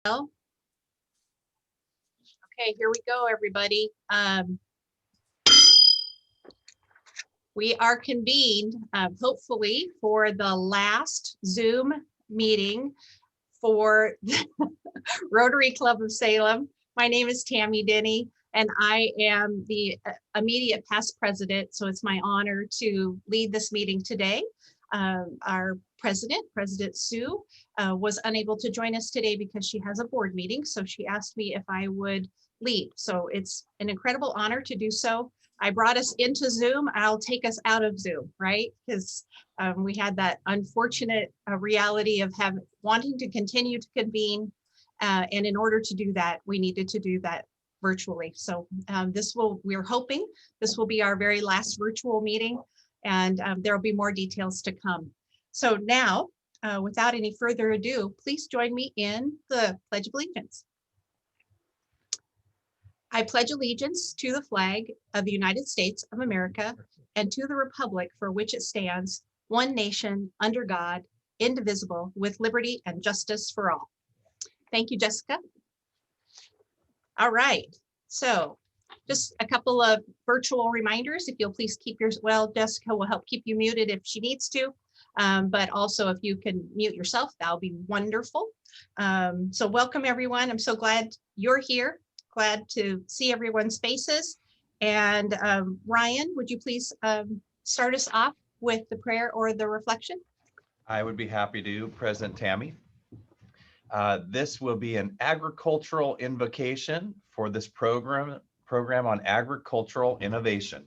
Okay, here we go, everybody. We are convened, hopefully, for the last Zoom meeting for the Rotary Club of Salem. My name is Tammy Denny, and I am the immediate past president, so it's my honor to lead this meeting today. Our President Sue, was unable to join us today because she has a board meeting, so she asked me if I would lead. So it's an incredible honor to do so. I brought us into Zoom. I'll take us out of Zoom, right? Because we had that unfortunate reality of wanting to continue to convene. And in order to do that, we needed to do that virtually. So we're hoping this will be our very last virtual meeting, and there'll be more details to come. So now, without any further ado, please join me in the Pledge of Allegiance. I pledge allegiance to the flag of the United States of America and to the republic for which it stands, one nation, under God, indivisible, with liberty and justice for all. Thank you, Jessica. All right, so just a couple of virtual reminders. If you'll please keep Jessica will help keep you muted if she needs to, but also if you can mute yourself, that'll be wonderful. So welcome everyone. I'm so glad you're here. Glad to see everyone's faces. And Ryan, would you please start us off with the prayer or the reflection? I would be happy to, President Tammy. This will be an agricultural invocation for this program on agricultural innovation.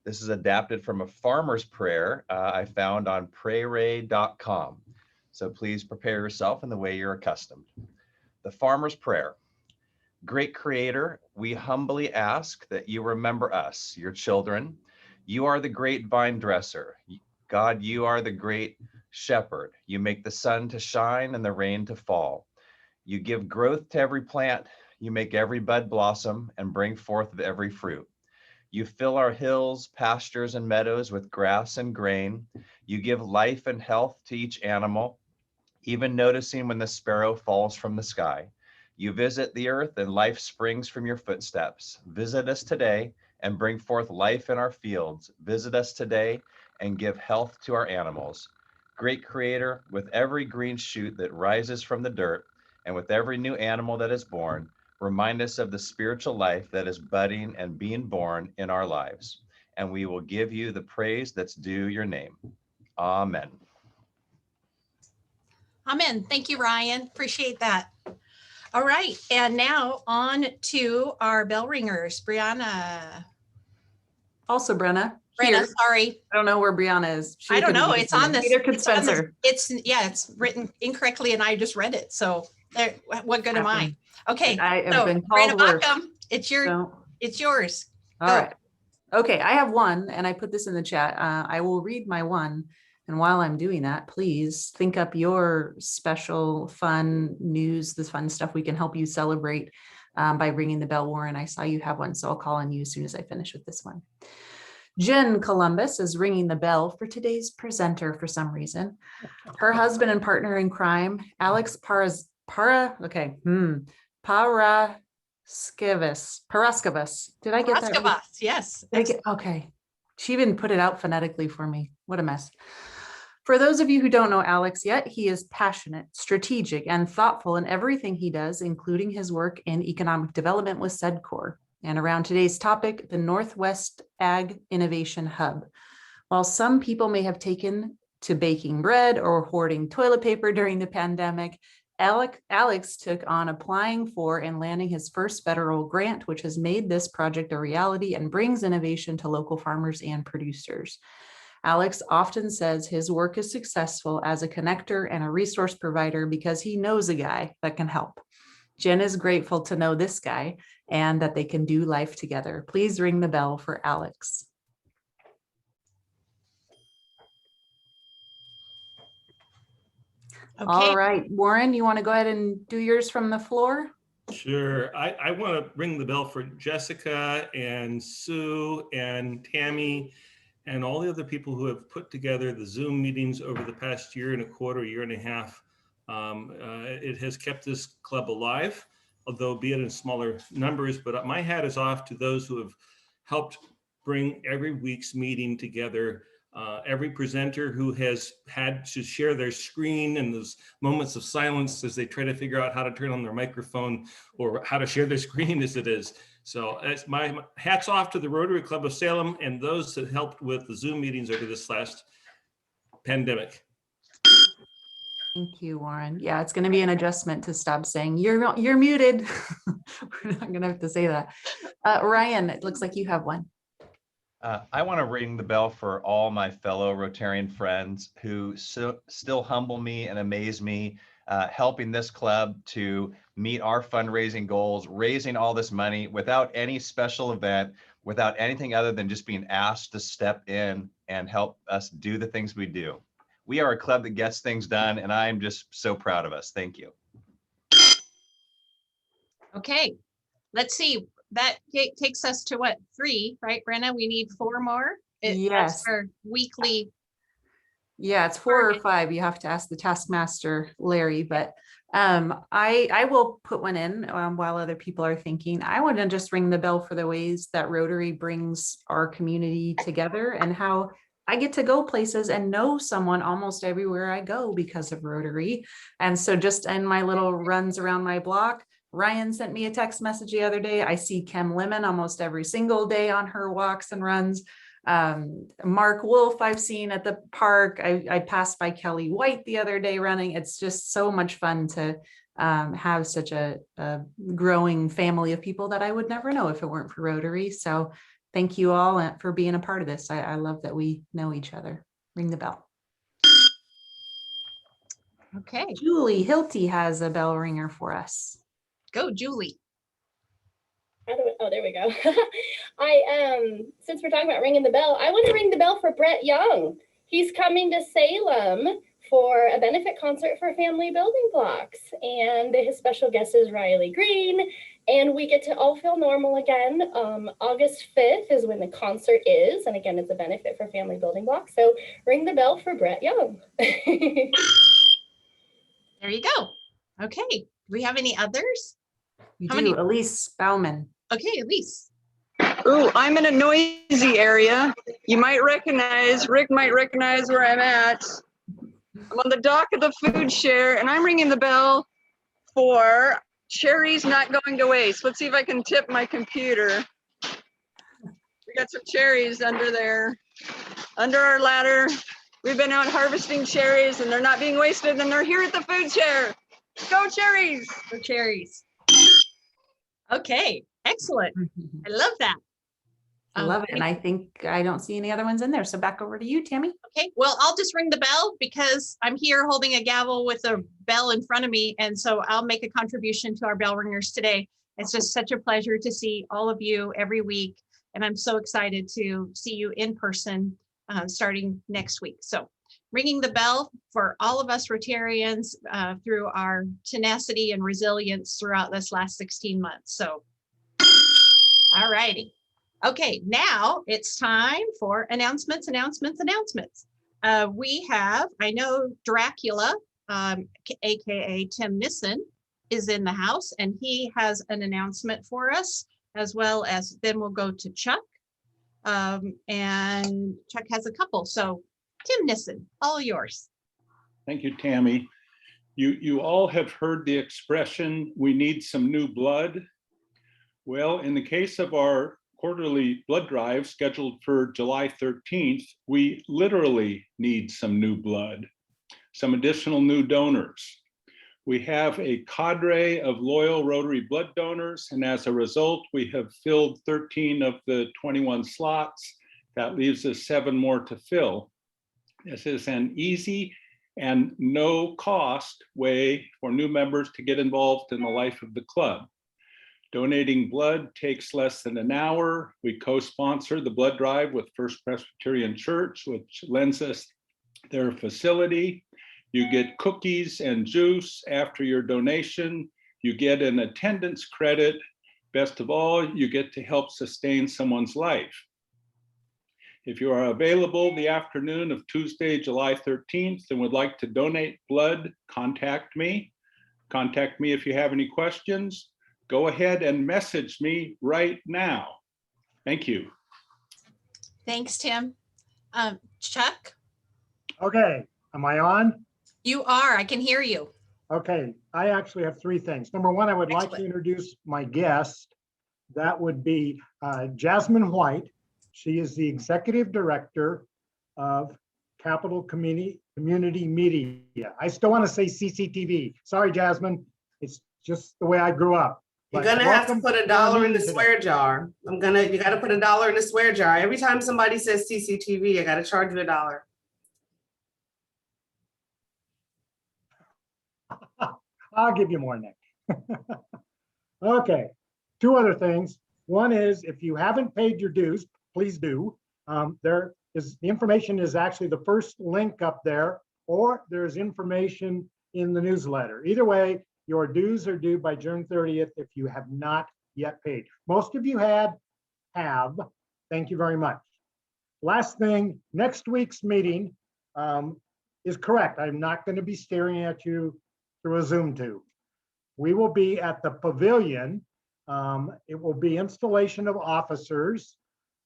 This is adapted from a farmer's prayer I found on prayray.com. So please prepare yourself in the way you're accustomed. The farmer's prayer. Great Creator, we humbly ask that you remember us, your children. You are the great vine dresser. God, you are the great shepherd. You make the sun to shine and the rain to fall. You give growth to every plant. You make every bud blossom and bring forth every fruit. You fill our hills, pastures, and meadows with grass and grain. You give life and health to each animal, even noticing when the sparrow falls from the sky. You visit the earth and life springs from your footsteps. Visit us today and bring forth life in our fields. Visit us today and give health to our animals. Great Creator, with every green shoot that rises from the dirt and with every new animal that is born, remind us of the spiritual life that is budding and being born in our lives. And we will give you the praise that's due your name. Amen. Amen. Thank you, Ryan. Appreciate that. All right, and now on to our bell ringers. Brianna. Also Brenna. Brenna, sorry. I don't know where Brianna is. I don't know. It's on this. Neither could Spencer. It's written incorrectly, and I just read it. So there. What good am I? Okay. I have been called worse. It's yours. All right. Okay, I have one, and I put this in the chat. I will read my one. And while I'm doing that, please think up your special fun news, the fun stuff we can help you celebrate by ringing the bell, Warren. I saw you have one, so I'll call on you as soon as I finish with this one. Jen Columbus is ringing the bell for today's presenter for some reason. Her husband and partner in crime, Alex Paraskevas. Did I get that right? Parascavis, yes. Okay. She even put it out phonetically for me. What a mess. For those of you who don't know Alex yet, he is passionate, strategic, and thoughtful in everything he does, including his work in economic development with SEDCOR. And around today's topic, the Northwest Ag Innovation Hub. While some people may have taken to baking bread or hoarding toilet paper during the pandemic, Alex took on applying for and landing his first federal grant, which has made this project a reality and brings innovation to local farmers and producers. Alex often says his work is successful as a connector and a resource provider because he knows a guy that can help. Jen is grateful to know this guy and that they can do life together. Please ring the bell for Alex. Okay. All right, Warren, you want to go ahead and do yours from the floor? Sure. I want to ring the bell for Jessica and Sue and Tammy and all the other people who have put together the Zoom meetings over the past year and a quarter, year and a half. It has kept this club alive, although be it in smaller numbers, but my hat is off to those who have helped bring every week's meeting together. Every presenter who has had to share their screen in those moments of silence as they try to figure out how to turn on their microphone or how to share their screen as it is. So it's my hats off to the Rotary Club of Salem and those that helped with the Zoom meetings over this last pandemic. Thank you, Warren. Yeah, it's going to be an adjustment to stop saying you're muted. We're not going to have to say that. Ryan, it looks like you have one. I want to ring the bell for all my fellow Rotarian friends who still humble me and amaze me, helping this club to meet our fundraising goals, raising all this money without any special event, without anything other than just being asked to step in and help us do the things we do. We are a club that gets things done, and I'm just so proud of us. Thank you. Okay, let's see. That takes us to what, 3, right, Brenna? We need 4 more. Yes. That's our weekly. Yeah, it's 4 or 5. You have to ask the taskmaster, Larry, but I will put one in while other people are thinking. I want to just ring the bell for the ways that Rotary brings our community together and how I get to go places and know someone almost everywhere I go because of Rotary. And so just in my little runs around my block, Ryan sent me a text message the other day. I see Kim Lemon almost every single day on her walks and runs. Mark Wolf I've seen at the park. I passed by Kelly White the other day running. It's just so much fun to have such a growing family of people that I would never know if it weren't for Rotary. So thank you all for being a part of this. I love that we know each other. Ring the bell. Okay, Julie Hilty has a bell ringer for us. go Julie. Oh, there we go. Since we're talking about ringing the bell, I want to ring the bell for Brett Young. He's coming to Salem for a benefit concert for Family Building Blocks. And his special guest is Riley Green. And we get to all feel normal again. August 5th is when the concert is. And again, it's a benefit for Family Building Blocks. So ring the bell for Brett Young. There you go. Okay, do we have any others? We How do. many? Elise Bauman. Okay, Elise. Ooh, I'm in a noisy area. You might recognize, Rick might recognize where I'm at. I'm on the dock of the food share and I'm ringing the bell for cherries not going to waste. Let's see if I can tip my computer. We got some cherries under there, under our ladder. We've been out harvesting cherries and they're not being wasted and they're here at the food share. Go cherries! Go cherries. Okay, excellent. I love that. I love it. And I think I don't see any other ones in there. So back over to you, Tammy. Okay, well, I'll just ring the bell because I'm here holding a gavel with a bell in front of me. And so I'll make a contribution to our bell ringers today. It's just such a pleasure to see all of you every week. And I'm so excited to see you in person starting next week. So ringing the bell for all of us Rotarians through our tenacity and resilience throughout this last 16 months. So, all righty. Okay, now it's time for announcements. We have, I know Dracula, AKA Tim Nissen, is in the house and he has an announcement for us, as well as then we'll go to Chuck. And Chuck has a couple. So Tim Nissen, all yours. Thank you, Tammy. You all have heard the expression, we need some new blood. Well, in the case of our quarterly blood drive scheduled for July 13th, we literally need some new blood, some additional new donors. We have a cadre of loyal Rotary blood donors, and as a result, we have filled 13 of the 21 slots. That leaves us 7 more to fill. This is an easy and no cost way for new members to get involved in the life of the club. Donating blood takes less than an hour. We co-sponsor the blood drive with First Presbyterian Church, which lends us their facility. You get cookies and juice after your donation. You get an attendance credit. Best of all, you get to help sustain someone's life. If you are available the afternoon of Tuesday, July 13th and would like to donate blood, contact me. Contact me if you have any questions. Go ahead and message me right now. Thank you. Thanks, Tim. Chuck, Okay, am I on? you are. I can hear you. Okay, I actually have three things. Number one, I would like to Excellent. introduce my guest. That would be Jasmine White. She is the Executive Director of Capital Community Media. I still want to say CCTV. Sorry, Jasmine. It's just the way I grew up. You're But gonna have to welcome put to a our dollar in the meeting today. swear jar. You gotta put a dollar in the swear jar. Every time somebody says CCTV, I gotta charge you $1. I'll give you more next. Okay, two other things. One is if you haven't paid your dues, please do. The information is actually the first link up there, or there's information in the newsletter. Either way, your dues are due by June 30th if you have not yet paid. Most of you have. Thank you very much. Last thing, next week's meeting is correct. I'm not going to be staring at you through a Zoom tube. We will be at the pavilion. It will be installation of officers.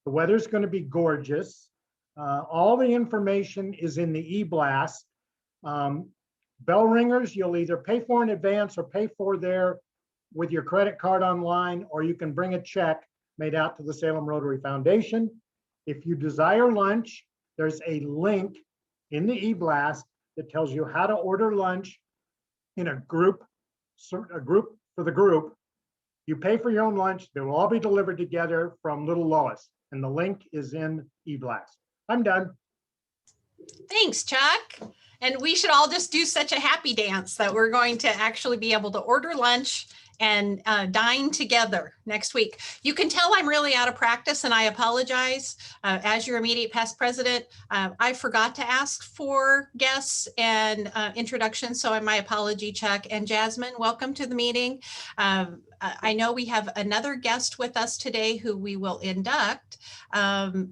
The weather's going to be gorgeous. All the information is in the e-blast. Bell ringers, you'll either pay for in advance or pay for there with your credit card online, or you can bring a check made out to the Salem Rotary Foundation. If you desire lunch, there's a link in the e-blast that tells you how to order lunch in a group for the group. You pay for your own lunch. They will all be delivered together from Little Lois, and the link is in e-blast. I'm done. Thanks, Chuck. And we should all just do such a happy dance that we're going to actually be able to order lunch and dine together next week. You can tell I'm really out of practice, and I apologize. As your immediate past president, I forgot to ask for guests and introductions, so my apology, Chuck. And Jasmine, welcome to the meeting. I know we have another guest with us today who we will induct.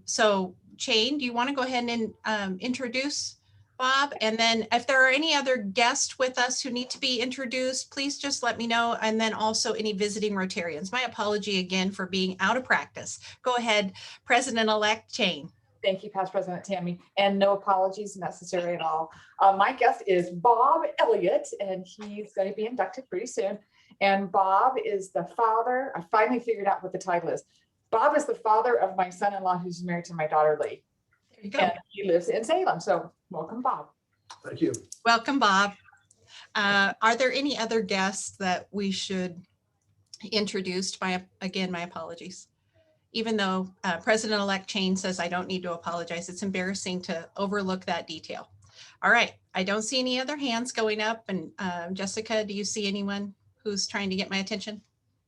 So Shane, do you want to go ahead and introduce Bob? And then if there are any other guests with us who need to be introduced, please just let me know. And then also any visiting Rotarians. My apology again for being out of practice. Go ahead, President-elect Shane. Thank you, Past President Tammy, and no apologies necessary at all. My guest is Bob Elliott, and he's going to be inducted pretty soon. And Bob is the father. I finally figured out what the title is. Bob is the father of my son-in-law who's married to my daughter, Lee. There you go. And he lives in Salem. So welcome, Bob. Thank you. Welcome, Bob. Are there any other guests that we should introduce? Again, my apologies. Even though President-elect Shane says I don't need to apologize, it's embarrassing to overlook that detail. All right, I don't see any other hands going up. And Jessica, do you see anyone who's trying to get my attention?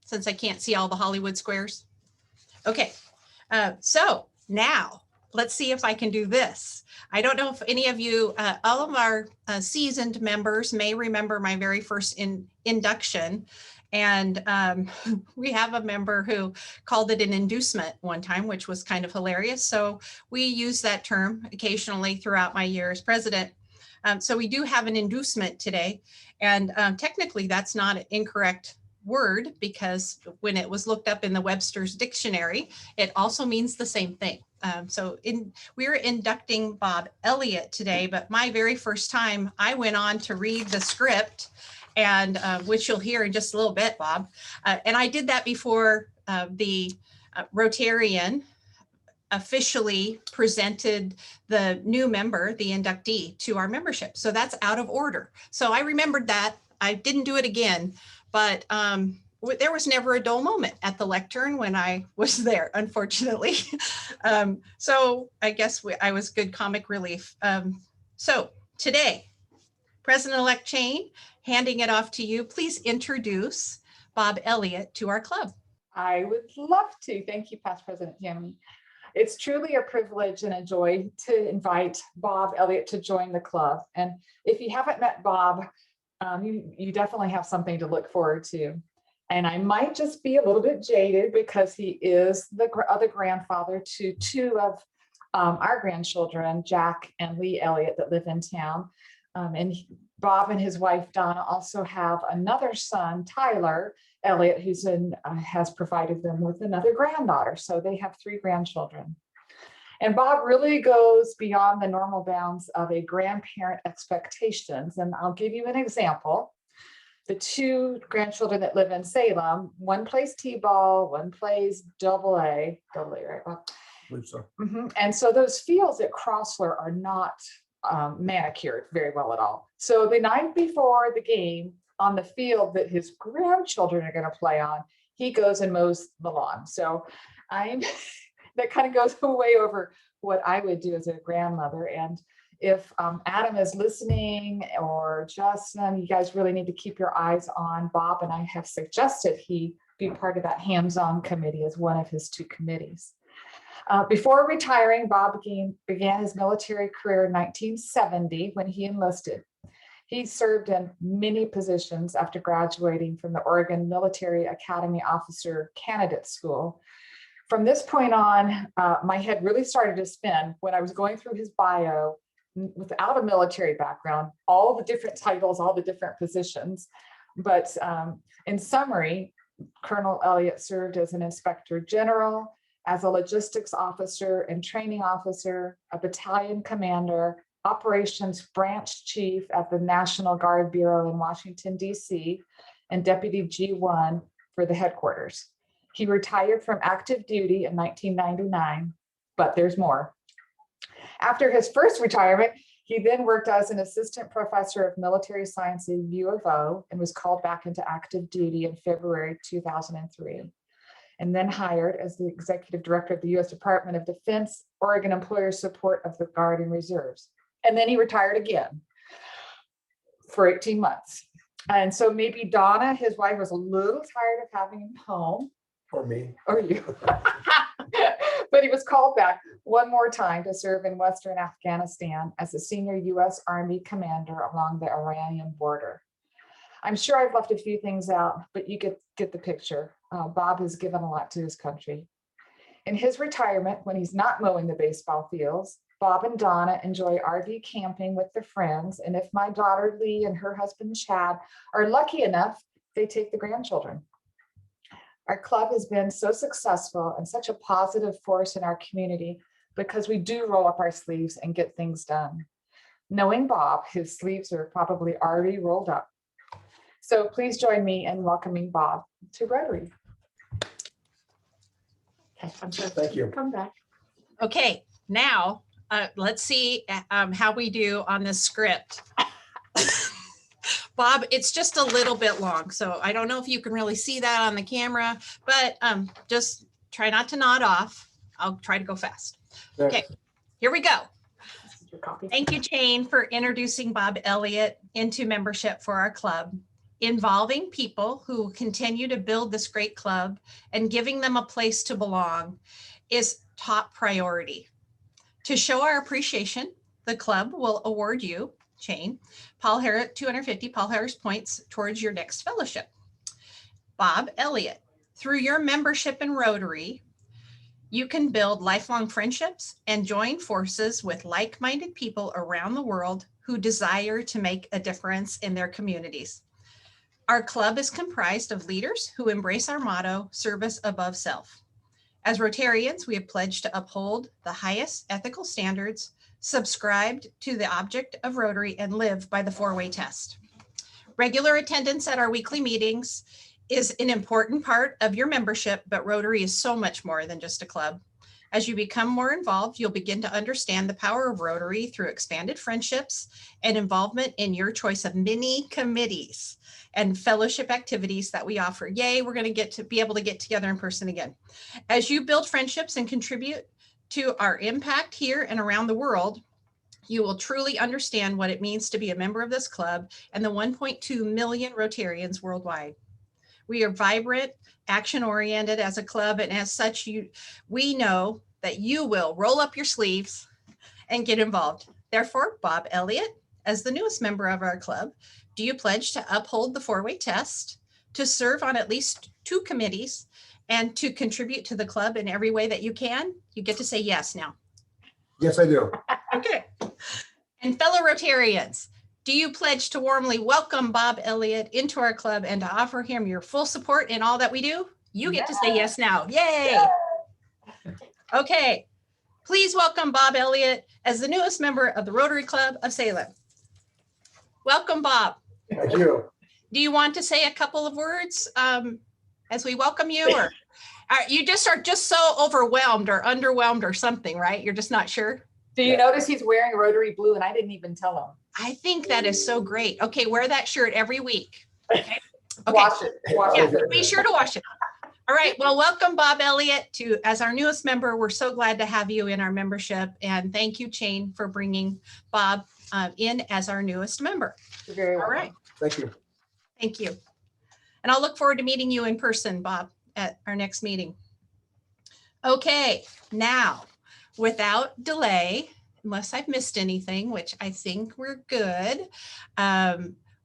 Since I can't see all the Hollywood squares. Okay, so now let's see if I can do this. I don't know if any of you, all of our seasoned members may remember my very first induction. And we have a member who called it an inducement one time, which was kind of hilarious. So we use that term occasionally throughout my year as president. So we do have an inducement today. And technically that's not an incorrect word, because when it was looked up in the Webster's dictionary, it also means the same thing. We're inducting Bob Elliott today, but my very first time I went on to read the script, and which you'll hear in just a little bit, Bob. And I did that before the Rotarian officially presented the new member, the inductee, to our membership. So that's out of order. So I remembered that. I didn't do it again, but there was never a dull moment at the lectern when I was there, unfortunately. So I guess I was good comic relief. So today, President-elect Shane, handing it off to you. Please introduce Bob Elliott to our club. I would love to. Thank you, Past President Tammy. It's truly a privilege and a joy to invite Bob Elliott to join the club. And if you haven't met Bob, you definitely have something to look forward to. And I might just be a little bit jaded because he is the other grandfather to two of our grandchildren, Jack and Lee Elliott, that live in town. Bob and his wife Donna also have another son, Tyler Elliott, who's has provided them with another granddaughter. So they have 3 grandchildren. And Bob really goes beyond the normal bounds of a grandparent expectations. And I'll give you an example. The 2 grandchildren that live in Salem, one plays t-ball, one plays double A, right, Bob? I believe so. And so those fields at Crossler are not manicured very well at all. So the night before the game, on the field that his grandchildren are going to play on, he goes and mows the lawn. So that kind of goes way over what I would do as a grandmother. And if Adam is listening, or Justin, you guys really need to keep your eyes on Bob. And I have suggested he be part of that hands-on committee as one of his 2 committees. Before retiring, Bob began his military career in 1970 when he enlisted. He served in many positions after graduating from the Oregon Military Academy Officer Candidate School. From this point on, my head really started to spin when I was going through his bio without a military background, all the different titles, all the different positions. But in summary, Colonel Elliott served as an inspector general, as a logistics officer and training officer, a battalion commander, operations branch chief at the National Guard Bureau in Washington, D.C., and deputy G1 for the headquarters. He retired from active duty in 1999, but there's more. After his first retirement, he then worked as an assistant professor of military science at U of O and was called back into active duty in February 2003. And then hired as the executive director of the U.S. Department of Defense, Oregon Employer Support of the Guard and Reserves. And then he retired again for 18 months. And so maybe Donna, his wife, was a little tired of having him home. Or me. Or you. But he was called back one more time to serve in Western Afghanistan as a senior U.S. Army commander along the Iranian border. I'm sure I've left a few things out, but you get the picture. Bob has given a lot to his country. In his retirement, when he's not mowing the baseball fields, Bob and Donna enjoy RV camping with their friends. And if my daughter Lee and her husband Chad are lucky enough, they take the grandchildren. Our club has been so successful and such a positive force in our community because we do roll up our sleeves and get things done. Knowing Bob, his sleeves are probably already rolled up. So please join me in welcoming Bob to Rotary. Okay, I'm sure. Thank you. Come back. Okay, now let's see how we do on this script. Bob, it's just a little bit long, so I don't know if you can really see that on the camera, but just try not to nod off. I'll try to go fast. Okay, here we go. Thank you, Jane, for introducing Bob Elliott into membership for our club. Involving people who will continue to build this great club and giving them a place to belong is top priority. To show our appreciation, the club will award you, Jane, Paul Harris, 250 Paul Harris points towards your next fellowship. Bob Elliott, through your membership in Rotary, you can build lifelong friendships and join forces with like-minded people around the world who desire to make a difference in their communities. Our club is comprised of leaders who embrace our motto, service above self. As Rotarians, we have pledged to uphold the highest ethical standards, subscribed to the object of Rotary, and live by the four-way test. Regular attendance at our weekly meetings is an important part of your membership, but Rotary is so much more than just a club. As you become more involved, you'll begin to understand the power of Rotary through expanded friendships and involvement in your choice of mini committees and fellowship activities that we offer. Yay, we're going to be able to get together in person again. As you build friendships and contribute to our impact here and around the world, you will truly understand what it means to be a member of this club and the 1.2 million Rotarians worldwide. We are vibrant, action-oriented as a club, and as such, we know that you will roll up your sleeves and get involved. Therefore, Bob Elliott, as the newest member of our club, do you pledge to uphold the four-way test, to serve on at least 2 committees, and to contribute to the club in every way that you can? You get to say yes now. Yes, I do. Okay. And fellow Rotarians, do you pledge to warmly welcome Bob Elliott into our club and to offer him your full support in all that we do? You get to say yes now. Yay. Okay. Please welcome Bob Elliott as the newest member of the Rotary Club of Salem. Welcome, Bob. Thank you. Do you want to say a couple of words as we welcome you, or you just are just so overwhelmed or underwhelmed or something, right? You're just not sure? Do you notice he's wearing Rotary blue and I didn't even tell him? I think that is so great. Okay, wear that shirt every week. Okay. Wash it. Wash Yeah, it. be sure to wash it. All right. Well, welcome Bob Elliott as our newest member. We're so glad to have you in our membership, and thank you, Chain, for bringing Bob in as our newest member. You're very welcome. All right. Thank you. Thank you. And I'll look forward to meeting you in person, Bob, at our next meeting. Okay, now, without delay, unless I've missed anything, which I think we're good,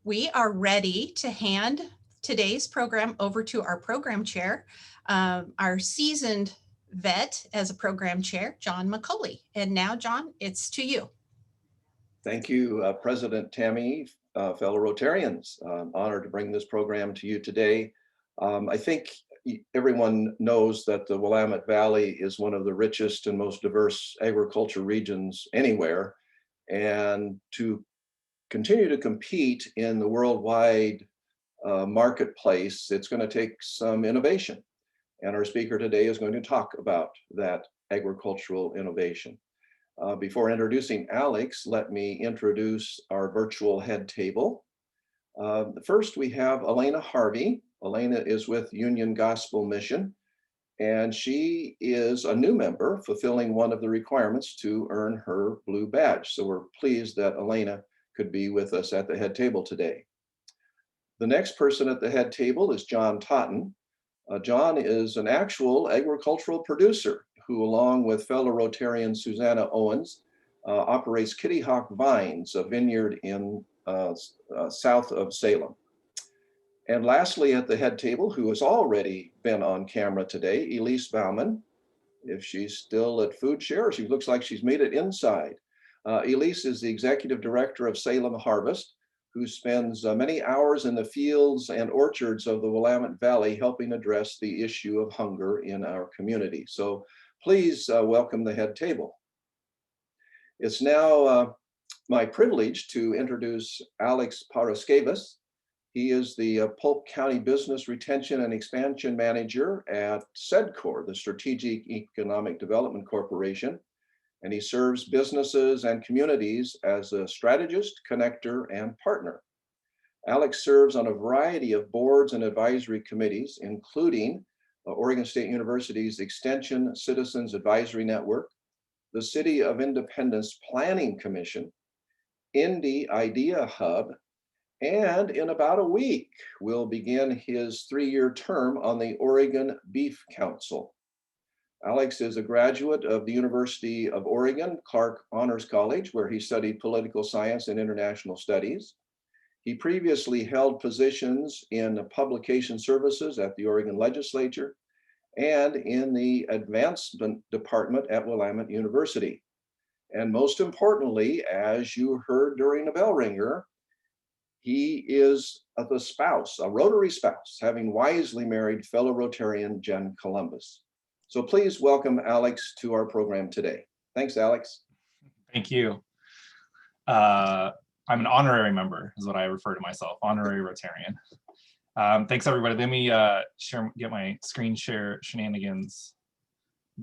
we are ready to hand today's program over to our program chair, our seasoned vet as a program chair, John Mccully. And now, John, it's to you. Thank you, President Tammy, fellow Rotarians. I'm honored to bring this program to you today. I think everyone knows that the Willamette Valley is one of the richest and most diverse agriculture regions anywhere. And to continue to compete in the worldwide marketplace, it's going to take some innovation. And our speaker today is going to talk about that agricultural innovation. Before introducing Alex, let me introduce our virtual head table. First, we have Elena Harvey. Elena is with Union Gospel Mission, and she is a new member fulfilling one of the requirements to earn her blue badge. So we're pleased that Elena could be with us at the head table today. The next person at the head table is John Totten. John is an actual agricultural producer who, along with fellow Rotarian Susanna Owens, operates Kitty Hawk Vines, a vineyard in south of Salem. And lastly, at the head table, who has already been on camera today, Elise Bauman. If she's still at Food Share, she looks like she's made it inside. Elise is the executive director of Salem Harvest, who spends many hours in the fields and orchards of the Willamette Valley helping address the issue of hunger in our community. So please welcome the head table. It's now my privilege to introduce Alex Paraskevas. He is the Polk County Business Retention and Expansion Manager at SEDCOR, the Strategic Economic Development Corporation, and he serves businesses and communities as a strategist, connector, and partner. Alex serves on a variety of boards and advisory committees, including Oregon State University's Extension Citizens Advisory Network, the City of Independence Planning Commission, Indy Idea Hub, and in about a week, will begin his 3-year term on the Oregon Beef Council. Alex is a graduate of the University of Oregon, Clark Honors College, where he studied political science and international studies. He previously held positions in publication services at the Oregon Legislature and in the advancement department at Willamette University. And most importantly, as you heard during the bell ringer, he is the spouse, a Rotary spouse, having wisely married fellow Rotarian Jen Columbus. So please welcome Alex to our program today. Thanks, Alex. Thank you. I'm an honorary member, is what I refer to myself, honorary Rotarian. Thanks, everybody. Let me get my screen share shenanigans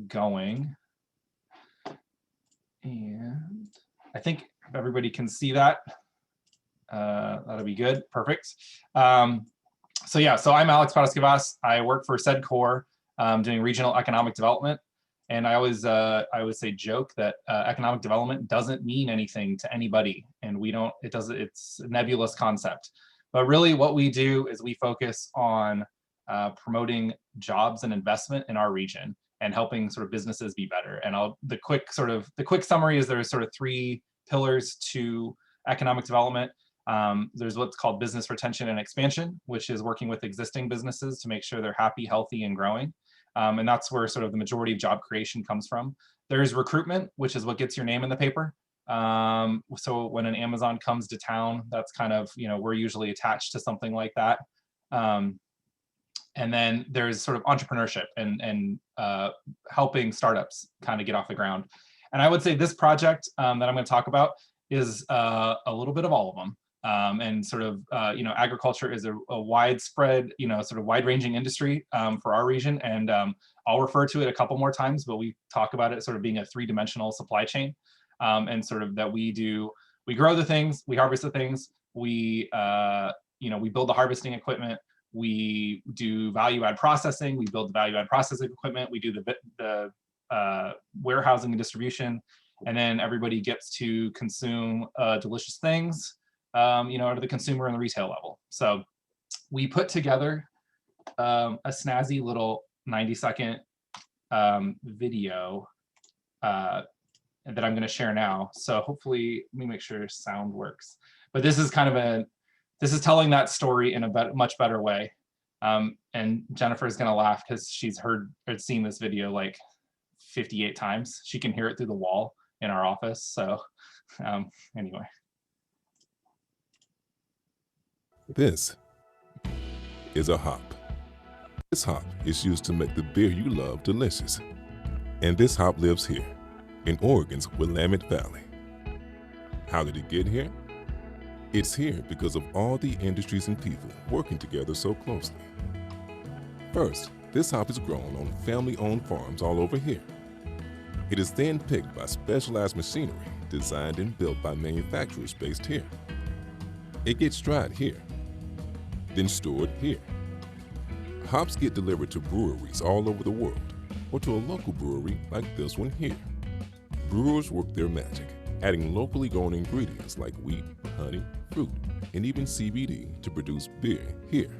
going. And I think if everybody can see that, that'll be good. Perfect. So I'm Alex Paraskevas. I work for SEDCOR, doing regional economic development. And I always say joke that economic development doesn't mean anything to anybody, and it's a nebulous concept. But really what we do is we focus on promoting jobs and investment in our region and helping sort of businesses be better. And the quick summary is there's sort of 3 pillars to economic development. There's what's called business retention and expansion, which is working with existing businesses to make sure they're happy, healthy, and growing. And that's where sort of the majority of job creation comes from. There's recruitment, which is what gets your name in the paper. So when an Amazon comes to town, that's kind of, we're usually attached to something like that. And then there's sort of entrepreneurship and helping startups kind of get off the ground. And I would say this project that I'm going to talk about is a little bit of all of them. And sort of, agriculture is a widespread, sort of wide-ranging industry for our region. And I'll refer to it a couple more times, but we talk about it sort of being a three-dimensional supply chain. And sort of that we grow the things, we harvest the things, we build the harvesting equipment, we do value-add processing, we build the value-add processing equipment, we do the warehousing and distribution, and then everybody gets to consume delicious things, at the consumer and the retail level. So we put together a snazzy little 90-second video that I'm going to share now. So hopefully, let me make sure sound works. But this is kind of this is telling that story in a much better way. And Jennifer's going to laugh because she's seen this video like 58 times. She can hear it through the wall in our office. So anyway. This is a hop. This hop is used to make the beer you love delicious. And this hop lives here in Oregon's Willamette Valley. How did it get here? It's here because of all the industries and people working together so closely. First, this hop is grown on family-owned farms all over here. It is then picked by specialized machinery designed and built by manufacturers based here. It gets dried here, then stored here. Hops get delivered to breweries all over the world, or to a local brewery like this one here. Brewers work their magic, adding locally grown ingredients like wheat, honey, fruit, and even CBD to produce beer here.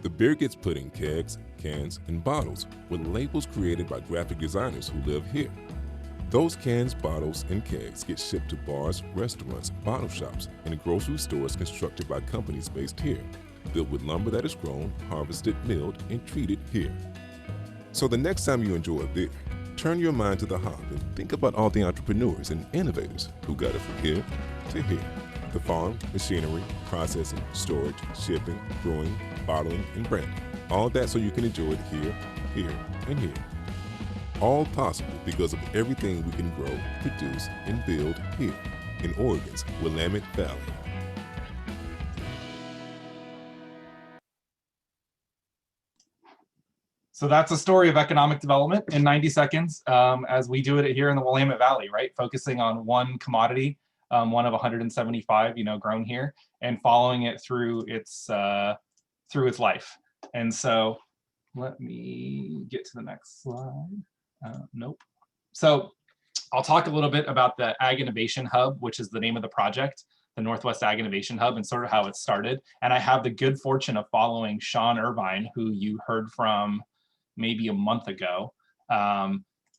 The beer gets put in kegs, cans, and bottles with labels created by graphic designers who live here. Those cans, bottles, and kegs get shipped to bars, restaurants, bottle shops, and grocery stores constructed by companies based here, built with lumber that is grown, harvested, milled, and treated here. So the next time you enjoy a beer, turn your mind to the hop and think about all the entrepreneurs and innovators who got it from here to here. The farm, machinery, processing, storage, shipping, brewing, bottling, and branding. All that so you can enjoy it here, here, and here. All possible because of everything we can grow, produce, and build here in Oregon's Willamette Valley. So that's a story of economic development in 90 seconds as we do it here in the Willamette Valley, right? Focusing on one commodity, one of 175, grown here, and following it through its life. And so let me get to the next slide. Nope. So I'll talk a little bit about the Ag Innovation Hub, which is the name of the project, the Northwest Ag Innovation Hub, and sort of how it started. And I have the good fortune of following Sean Irvine, who you heard from maybe a month ago,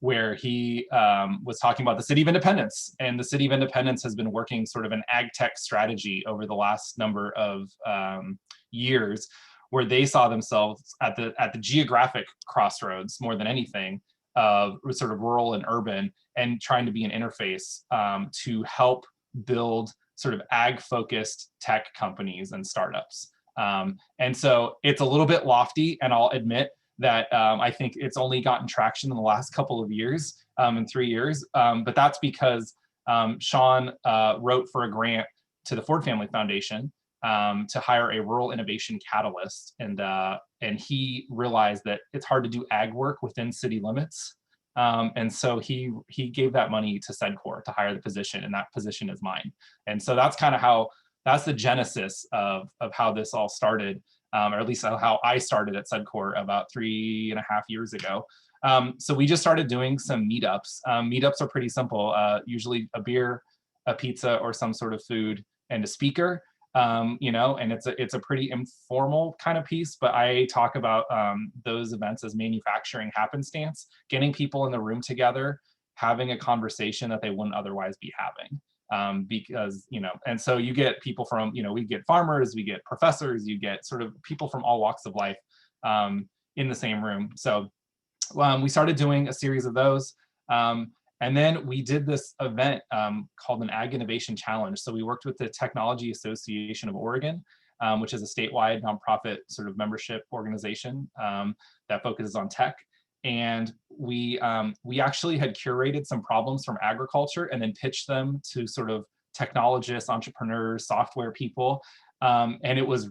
where he was talking about the City of Independence. And the City of Independence has been working sort of an ag tech strategy over the last number of years, where they saw themselves at the geographic crossroads more than anything of sort of rural and urban, and trying to be an interface to help build sort of ag-focused tech companies and startups. And so it's a little bit lofty, and I'll admit that I think it's only gotten traction in the last couple of years, in 3 years. But that's because Sean wrote for a grant to the Ford Family Foundation to hire a rural innovation catalyst. And he realized that it's hard to do ag work within city limits. And so he gave that money to SEDCOR to hire the position, and that position is mine. And so that's kind of that's the genesis of how this all started. Or at least how I started at SEDCOR about 3.5 years ago. So we just started doing some meetups. Meetups are pretty simple, usually a beer, a pizza, or some sort of food, and a speaker. And it's a pretty informal kind of piece, but I talk about those events as manufacturing happenstance, getting people in the room together, having a conversation that they wouldn't otherwise be having. Because, and so you get people from, we get farmers, we get professors, you get sort of people from all walks of life in the same room. So we started doing a series of those. And then we did this event called an Ag Innovation Challenge. So we worked with the Technology Association of Oregon, which is a statewide nonprofit sort of membership organization that focuses on tech. And we actually had curated some problems from agriculture and then pitched them to sort of technologists, entrepreneurs, software people. And it was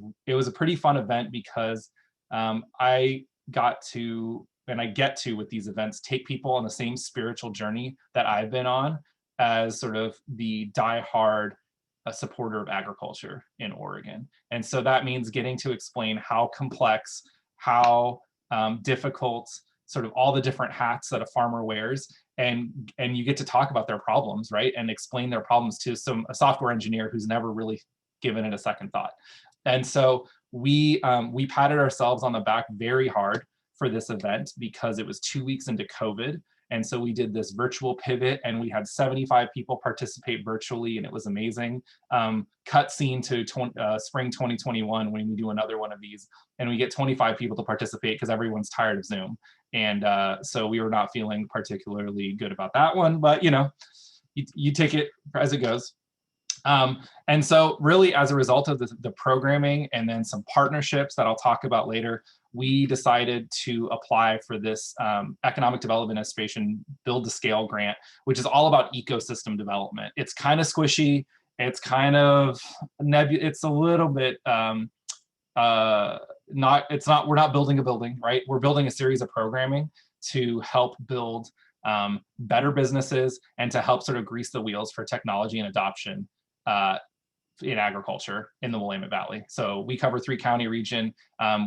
a pretty fun event because I got to, and I get to with these events, take people on the same spiritual journey that I've been on as sort of the diehard supporter of agriculture in Oregon. And so that means getting to explain how complex, how difficult, sort of all the different hats that a farmer wears, and you get to talk about their problems, right? And explain their problems to a software engineer who's never really given it a second thought. And so we patted ourselves on the back very hard for this event because it was 2 weeks into COVID. And so we did this virtual pivot and we had 75 people participate virtually, and it was amazing. Cut scene to spring 2021 when we do another one of these, and we get 25 people to participate because everyone's tired of Zoom. And so we were not feeling particularly good about that one, but you know, you take it as it goes. And so really as a result of the programming and then some partnerships that I'll talk about later, we decided to apply for this Economic Development Administration Build to Scale grant, which is all about ecosystem development. It's kind of squishy. It's kind of it's a little bit we're not building a building, right? We're building a series of programming to help build better businesses and to help sort of grease the wheels for technology and adoption in agriculture in the Willamette Valley. So we cover 3-county region.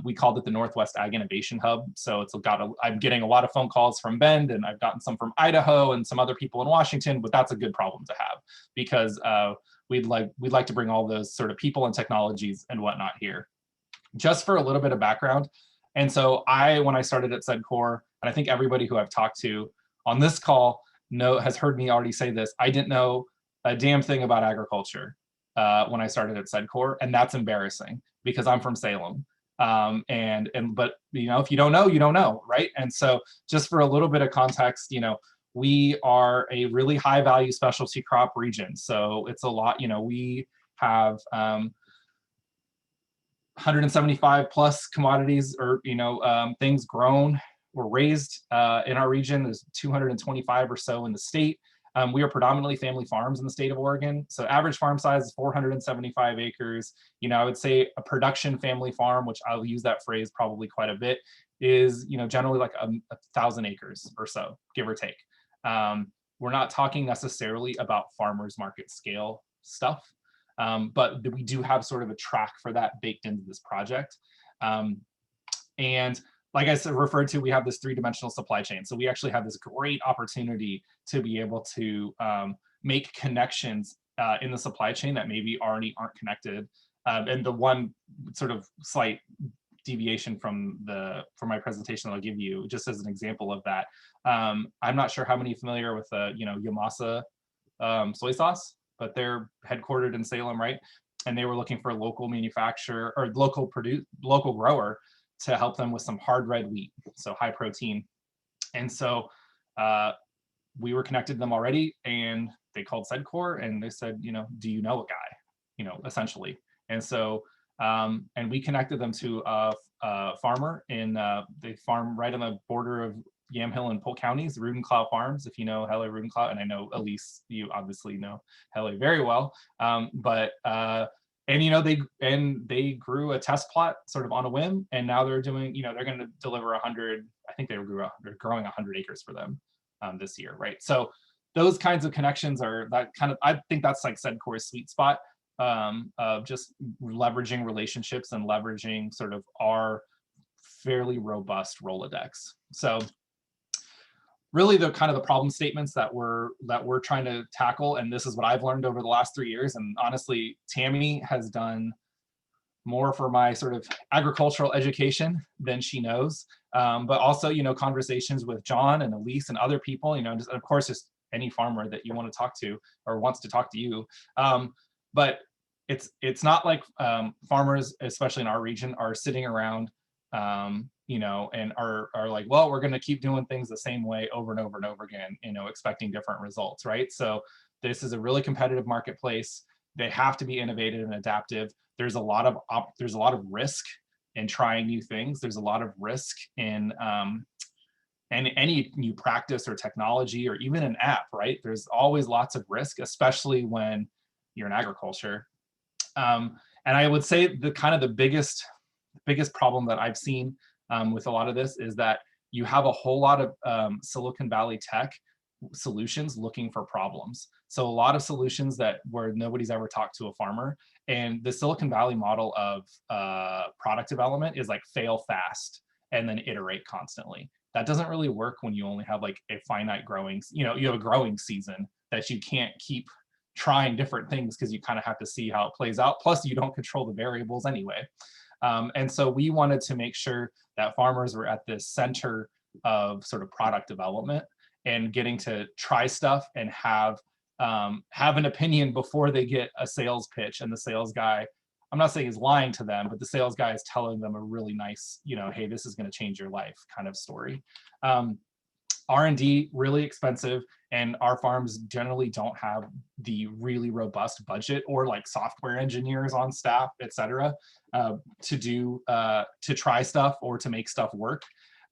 We called it the Northwest Ag Innovation Hub. So I'm getting a lot of phone calls from Bend, and I've gotten some from Idaho and some other people in Washington, but that's a good problem to have because we'd like to bring all those sort of people and technologies and whatnot here. Just for a little bit of background. And so when I started at SEDCOR, and I think everybody who I've talked to on this call has heard me already say this, I didn't know a damn thing about agriculture when I started at SEDCOR, and that's embarrassing because I'm from Salem. But you know, if you don't know, you don't know, right? And so just for a little bit of context, you know, we are a really high value specialty crop region. So it's a lot, you know, we have 175 plus commodities or, you know, things grown or raised in our region. There's 225 or so in the state. We are predominantly family farms in the state of Oregon. So average farm size is 475 acres. You know, I would say a production family farm, which I'll use that phrase probably quite a bit, is, you know, generally like 1,000 acres or so, give or take. We're not talking necessarily about farmers market scale stuff, but we do have sort of a track for that baked into this project. And like I said, referred to, we have this 3-dimensional supply chain. So we actually have this great opportunity to be able to make connections in the supply chain that maybe already aren't connected. And the one sort of slight deviation from my presentation that I'll give you, just as an example of that, I'm not sure how many are familiar with you know, Yamasa soy sauce, but they're headquartered in Salem, right? And they were looking for a local manufacturer or local grower to help them with some hard red wheat, so high protein. And so we were connected to them already, and they called SEDCOR and they said, you know, do you know a guy, you know, essentially. And so, and we connected them to a farmer they farm right on the border of Yamhill and Polk counties, Rudenclaw Farms, if you know Helle Rudenclaw, and I know Elise, you obviously know Helle very well. And you know, they grew a test plot sort of on a whim, and now they're doing, you know, they're going to deliver 100. I think they're growing 100 acres for them this year, right? So those kinds of connections are that kind of, I think that's like SEDCOR's sweet spot of just leveraging relationships and leveraging sort of our fairly robust Rolodex. So really the kind of the problem statements that we're trying to tackle, and this is what I've learned over the last 3 years, and honestly, Tammy has done more for my sort of agricultural education than she knows, but also, you know, conversations with John and Elise and other people, you know, just, of course, just any farmer that you want to talk to or wants to talk to you. But it's not like farmers, especially in our region, are sitting around you know, and are like, well, we're going to keep doing things the same way over and over and over again, you know, expecting different results, right? So this is a really competitive marketplace. They have to be innovative and adaptive. There's a lot of risk in trying new things. There's a lot of risk in any new practice or technology or even an app, right? There's always lots of risk, especially when you're in agriculture. And I would say the biggest problem that I've seen with a lot of this is that you have a whole lot of Silicon Valley tech solutions looking for problems. So a lot of solutions where nobody's ever talked to a farmer, and the Silicon Valley model of product development is like fail fast and then iterate constantly. That doesn't really work when you only have like a finite growing, you have a growing season that you can't keep trying different things because you kind of have to see how it plays out. Plus you don't control the variables anyway. And so we wanted to make sure that farmers were at the center of sort of product development and getting to try stuff and have an opinion before they get a sales pitch, and the sales guy, I'm not saying he's lying to them, but the sales guy is telling them a really nice, hey, this is going to change your life kind of story. R&D, really expensive, and our farms generally don't have the really robust budget or like software engineers on staff, et cetera, to try stuff or to make stuff work.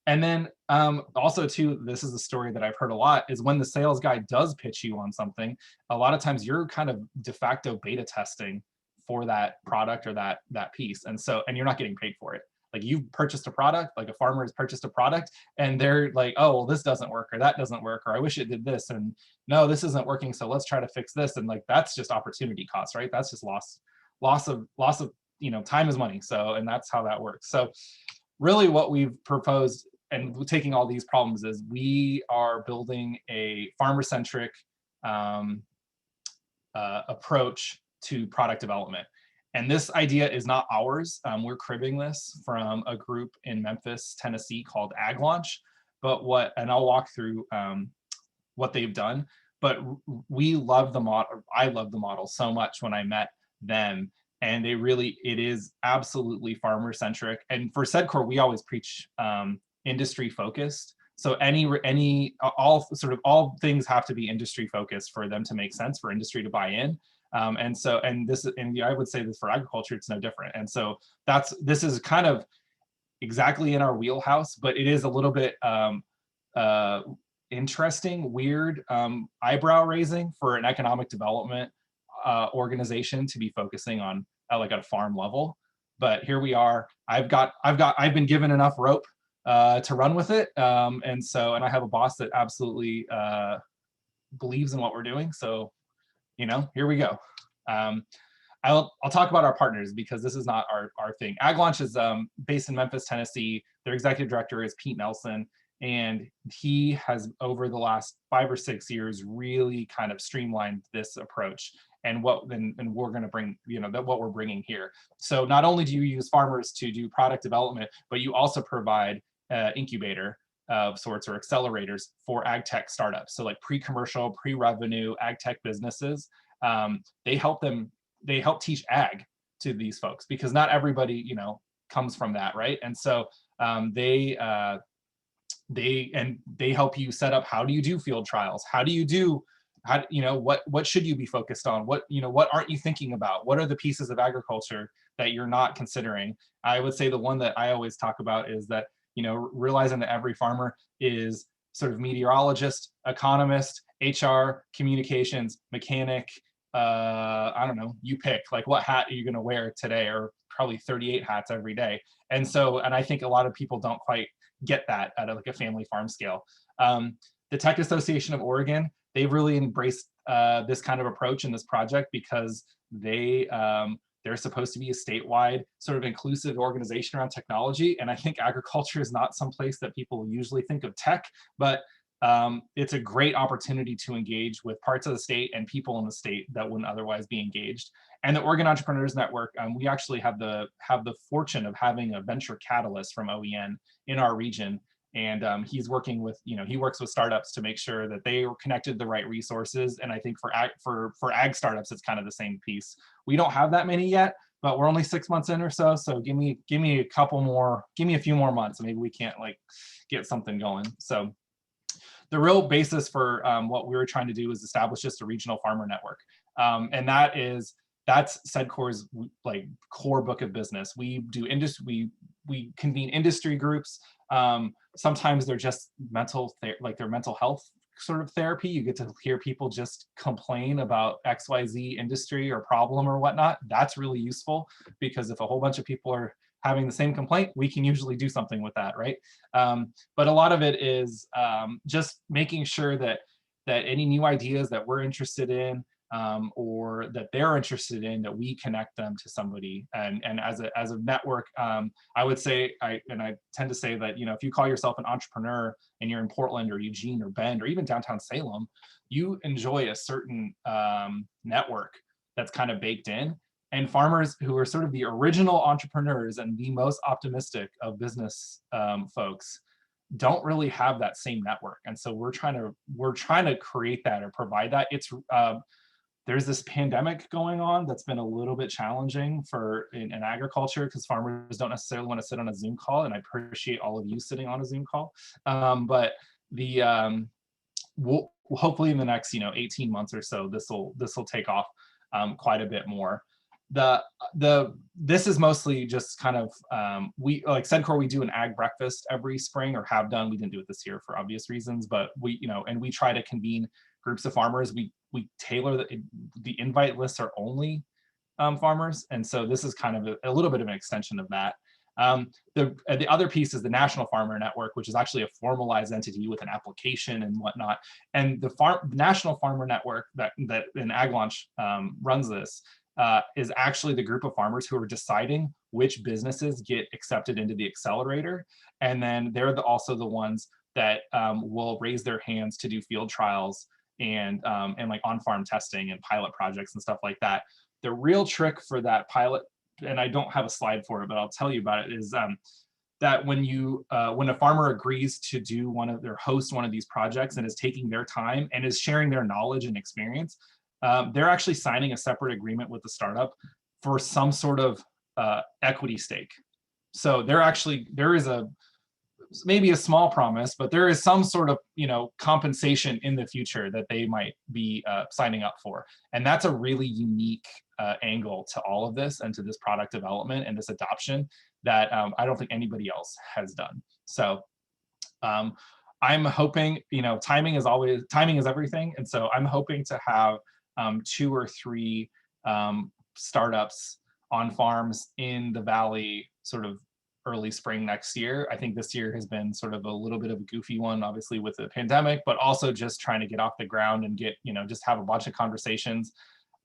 And then also too, this is a story that I've heard a lot, is when the sales guy does pitch you on something, a lot of times you're kind of de facto beta testing for that product or that piece. And you're not getting paid for it. Like you've purchased a product, like a farmer has purchased a product, and they're like, oh, well, this doesn't work, or that doesn't work, or I wish it did this, and no, this isn't working, so let's try to fix this. And like, that's just opportunity cost, right? That's just loss of time is money. So, and that's how that works. So really what we've proposed and taking all these problems is we are building a farmer-centric approach to product development. And this idea is not ours. We're cribbing this from a group in Memphis, Tennessee called Ag Launch. And I'll walk through what they've done. But we love the model. I love the model so much when I met them. And it is absolutely farmer centric. And for SEDCOR, we always preach industry focused. So all things have to be industry focused for them to make sense, for industry to buy in. And I would say this for agriculture, it's no different. And so this is kind of exactly in our wheelhouse, but it is a little bit interesting, weird, eyebrow raising for an economic development organization to be focusing on like at a farm level. But here we are. I've been given enough rope to run with it. And I have a boss that absolutely believes in what we're doing. So here we go. I'll talk about our partners because this is not our thing. Ag Launch is based in Memphis, Tennessee. Their executive director is Pete Nelson, and he has over the last 5 or 6 years really kind of streamlined this approach and we're going to bring what we're bringing here. So not only do you use farmers to do product development, but you also provide incubator of sorts or accelerators for ag tech startups. So like pre-commercial, pre-revenue ag tech businesses, they help teach ag to these folks because not everybody, comes from that, right? And so they help you set up, how do you do field trials? What should you be focused on? What aren't you thinking about? What are the pieces of agriculture that you're not considering? I would say the one that I always talk about is that realizing that every farmer is sort of meteorologist, economist, HR, communications, mechanic, I don't know, you pick, like what hat are you going to wear today, or probably 38 hats every day. And I think a lot of people don't quite get that at like a family farm scale. The Tech Association of Oregon, they've really embraced this kind of approach in this project because they're supposed to be a statewide sort of inclusive organization around technology. And I think agriculture is not some place that people usually think of tech, but it's a great opportunity to engage with parts of the state and people in the state that wouldn't otherwise be engaged. And the Oregon Entrepreneurs Network, we actually have the fortune of having a venture catalyst from OEN in our region. And he's working with, he works with startups to make sure that they are connected to the right resources. And I think for ag startups, it's kind of the same piece. We don't have that many yet, but we're only 6 months in or so. So give me a couple more, give me a few more months. Maybe we can't like get something going. So the real basis for what we were trying to do is establish just a regional farmer network. And that's SEDCOR's like core book of business. We do industry, we convene industry groups. Sometimes they're just mental health sort of therapy. You get to hear people just complain about XYZ industry or problem or whatnot. That's really useful, because if a whole bunch of people are having the same complaint, we can usually do something with that, right? But a lot of it is just making sure that any new ideas that we're interested in, or that they're interested in, that we connect them to somebody. And as a network, I would say, I tend to say that, you know, if you call yourself an entrepreneur and you're in Portland or Eugene or Bend or even downtown Salem, you enjoy a certain network that's kind of baked in. And farmers who are sort of the original entrepreneurs and the most optimistic of business folks don't really have that same network. And so we're trying to create that or provide that. It's there's this pandemic going on that's been a little bit challenging in agriculture, because farmers don't necessarily want to sit on a Zoom call, and I appreciate all of you sitting on a Zoom call. But we'll hopefully in the next 18 months or so, this will take off quite a bit more. This is mostly just kind of we, like SEDCOR, we do an ag breakfast every spring, or have done. We didn't do it this year for obvious reasons, but we and we try to convene groups of farmers. We tailor the invite lists are only farmers, and so this is kind of a little bit of an extension of that. The other piece is the National Farmer Network, which is actually a formalized entity with an application and whatnot. And the National Farmer Network that in Ag Launch runs this is actually the group of farmers who are deciding which businesses get accepted into the accelerator, and then they're also the ones that will raise their hands to do field trials and like on-farm testing and pilot projects and stuff like that. The real trick for that pilot, and I don't have a slide for it, but I'll tell you about it, is that when a farmer agrees to do host one of these projects and is taking their time and is sharing their knowledge and experience, they're actually signing a separate agreement with the startup for some sort of equity stake. So there is maybe a small promise, but there is some sort of compensation in the future that they might be signing up for. And that's a really unique angle to all of this and to this product development and this adoption that I don't think anybody else has done. So I'm hoping, timing is everything. And so I'm hoping to have 2 or 3 startups on farms in the Valley sort of early spring next year. I think this year has been sort of a little bit of a goofy one, obviously with the pandemic, but also just trying to get off the ground and get, just have a bunch of conversations.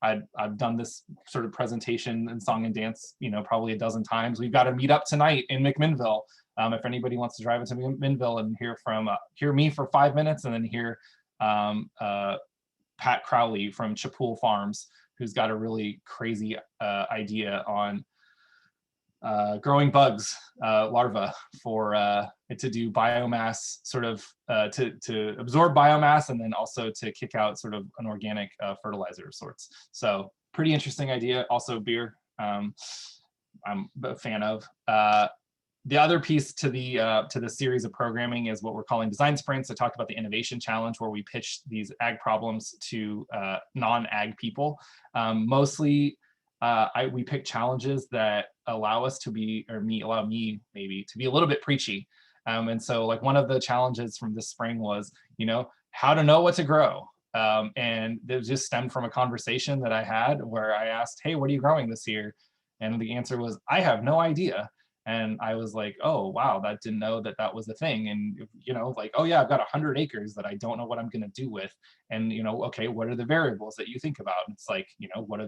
I've done this sort of presentation and song and dance, probably a dozen times. We've got a meet up tonight in McMinnville. If anybody wants to drive into McMinnville and hear me for 5 minutes, and then hear Pat Crowley from Chapul Farms, who's got a really crazy idea on growing bugs larvae to do biomass, sort of to absorb biomass, and then also to kick out sort of an organic fertilizer of sorts. So pretty interesting idea. Also beer, I'm a fan of. The other piece to the series of programming is what we're calling design sprints. I talked about the innovation challenge, where we pitch these ag problems to non-ag people. Mostly we pick challenges that allow me maybe to be a little bit preachy. And so like one of the challenges from this spring was, how to know what to grow. And it just stemmed from a conversation that I had where I asked, hey, what are you growing this year? And the answer was, I have no idea. And I was like, oh, wow, didn't know that was a thing. And, like, oh yeah, I've got 100 acres that I don't know what I'm going to do with. And, okay, what are the variables that you think about? And it's like, what are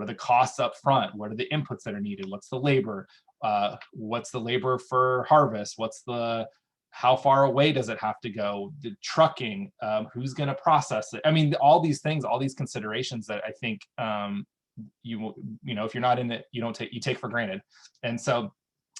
the costs up front? What are the inputs that are needed? What's the labor? What's the labor for harvest? How far away does it have to go? The trucking, who's going to process it? I mean, all these things, all these considerations that I think, if you're not in it, you take for granted. And so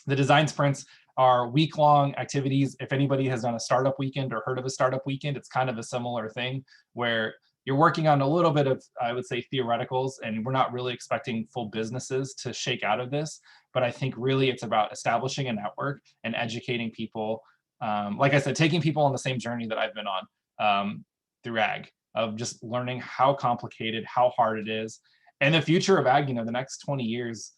the design sprints are week-long activities. If anybody has done a startup weekend or heard of a startup weekend, it's kind of a similar thing where you're working on a little bit of, I would say, theoreticals, and we're not really expecting full businesses to shake out of this. But I think really it's about establishing a network and educating people. Like I said, taking people on the same journey that I've been on through ag, of just learning how complicated, how hard it is. And the future of ag, the next 20 years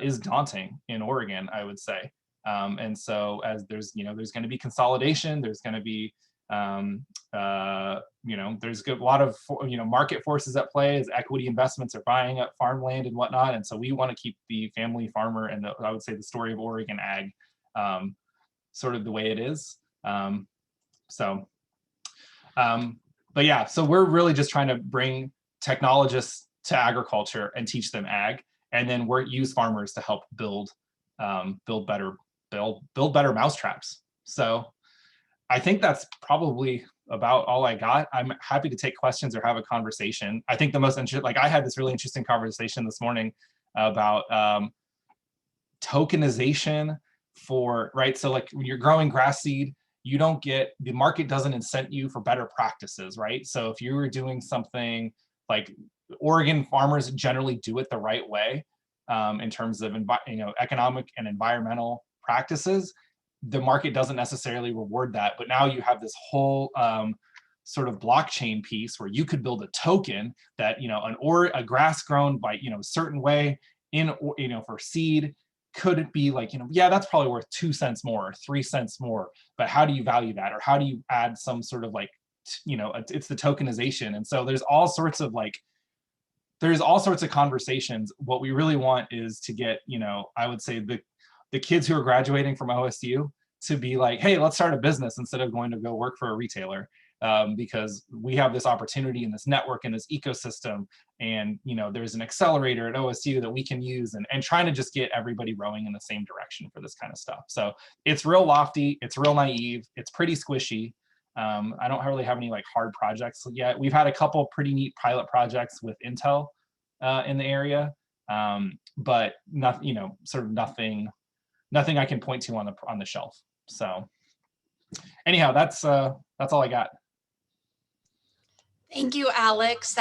is daunting in Oregon, I would say. And so as there's going to be consolidation, there's going to be, there's a lot of, market forces at play as equity investments are buying up farmland and whatnot. And so we want to keep the family farmer and I would say the story of Oregon ag sort of the way it is. But yeah, so we're really just trying to bring technologists to agriculture and teach them ag, and then use farmers to help build better mousetraps. So I think that's probably about all I got. I'm happy to take questions or have a conversation. I think the most interesting, I had this really interesting conversation this morning about tokenization right? So when you're growing grass seed, you don't get, the market doesn't incent you for better practices, right? So if you were doing something like Oregon farmers generally do it the right way in terms of economic and environmental practices, the market doesn't necessarily reward that. But now you have this whole sort of blockchain piece where you could build a token that a grass grown by a certain way for seed could it be yeah, that's probably worth 2 cents more or 3 cents more, but how do you value that, or how do you add some sort of it's the tokenization. And so there's all sorts of conversations. What we really want is to get I would say the kids who are graduating from OSU to be like, hey, let's start a business instead of going to go work for a retailer, because we have this opportunity in this network and this ecosystem, and there's an accelerator at OSU that we can use, and trying to just get everybody rowing in the same direction for this kind of stuff. So it's real lofty, it's real naive, it's pretty squishy. I don't really have any hard projects yet. We've had a couple pretty neat pilot projects with Intel in the area, but not sort of nothing I can point to on the shelf. So anyhow, that's all I got. Thank you, Alex.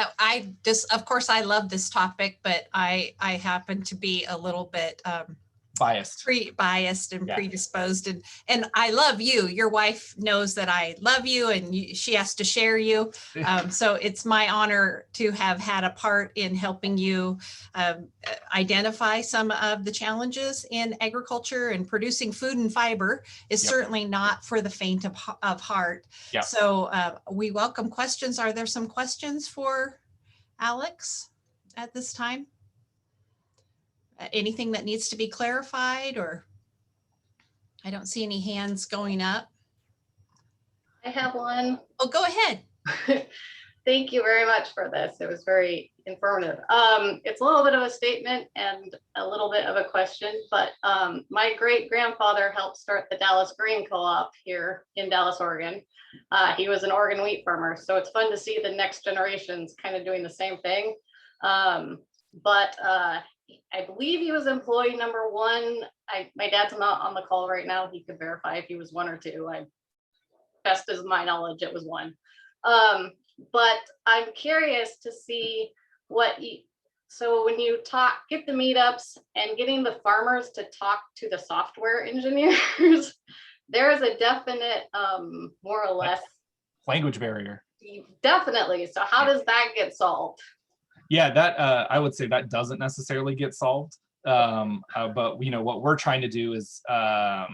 Of course, I love this topic, but I happen to be a little bit biased and predisposed, and I love you. Your wife knows that I love you, and she has to share you. So it's my honor to have had a part in helping you identify some of the challenges in agriculture, and producing food and fiber is certainly not for the faint of heart. Yep. So we welcome questions. Are there some questions for Alex at this time? Anything that needs to be clarified, or I don't see any hands going up. I have one. Oh, go ahead. Thank you very much for this. It was very informative. It's a little bit of a statement and a little bit of a question, but my great grandfather helped start the Dallas Grain Co-op here in Dallas, Oregon. He was an Oregon wheat farmer, so it's fun to see the next generations kind of doing the same thing. I believe he was employee number 1. My dad's not on the call right now. He could verify if he was 1 or 2. Best as my knowledge, it was 1. But I'm curious to see so when you get the meetups and getting the farmers to talk to the software engineers, there is a definite, more or less, language barrier. Definitely. So how does that get solved? Yeah, that I would say that doesn't necessarily get solved. But what we're trying to do is, I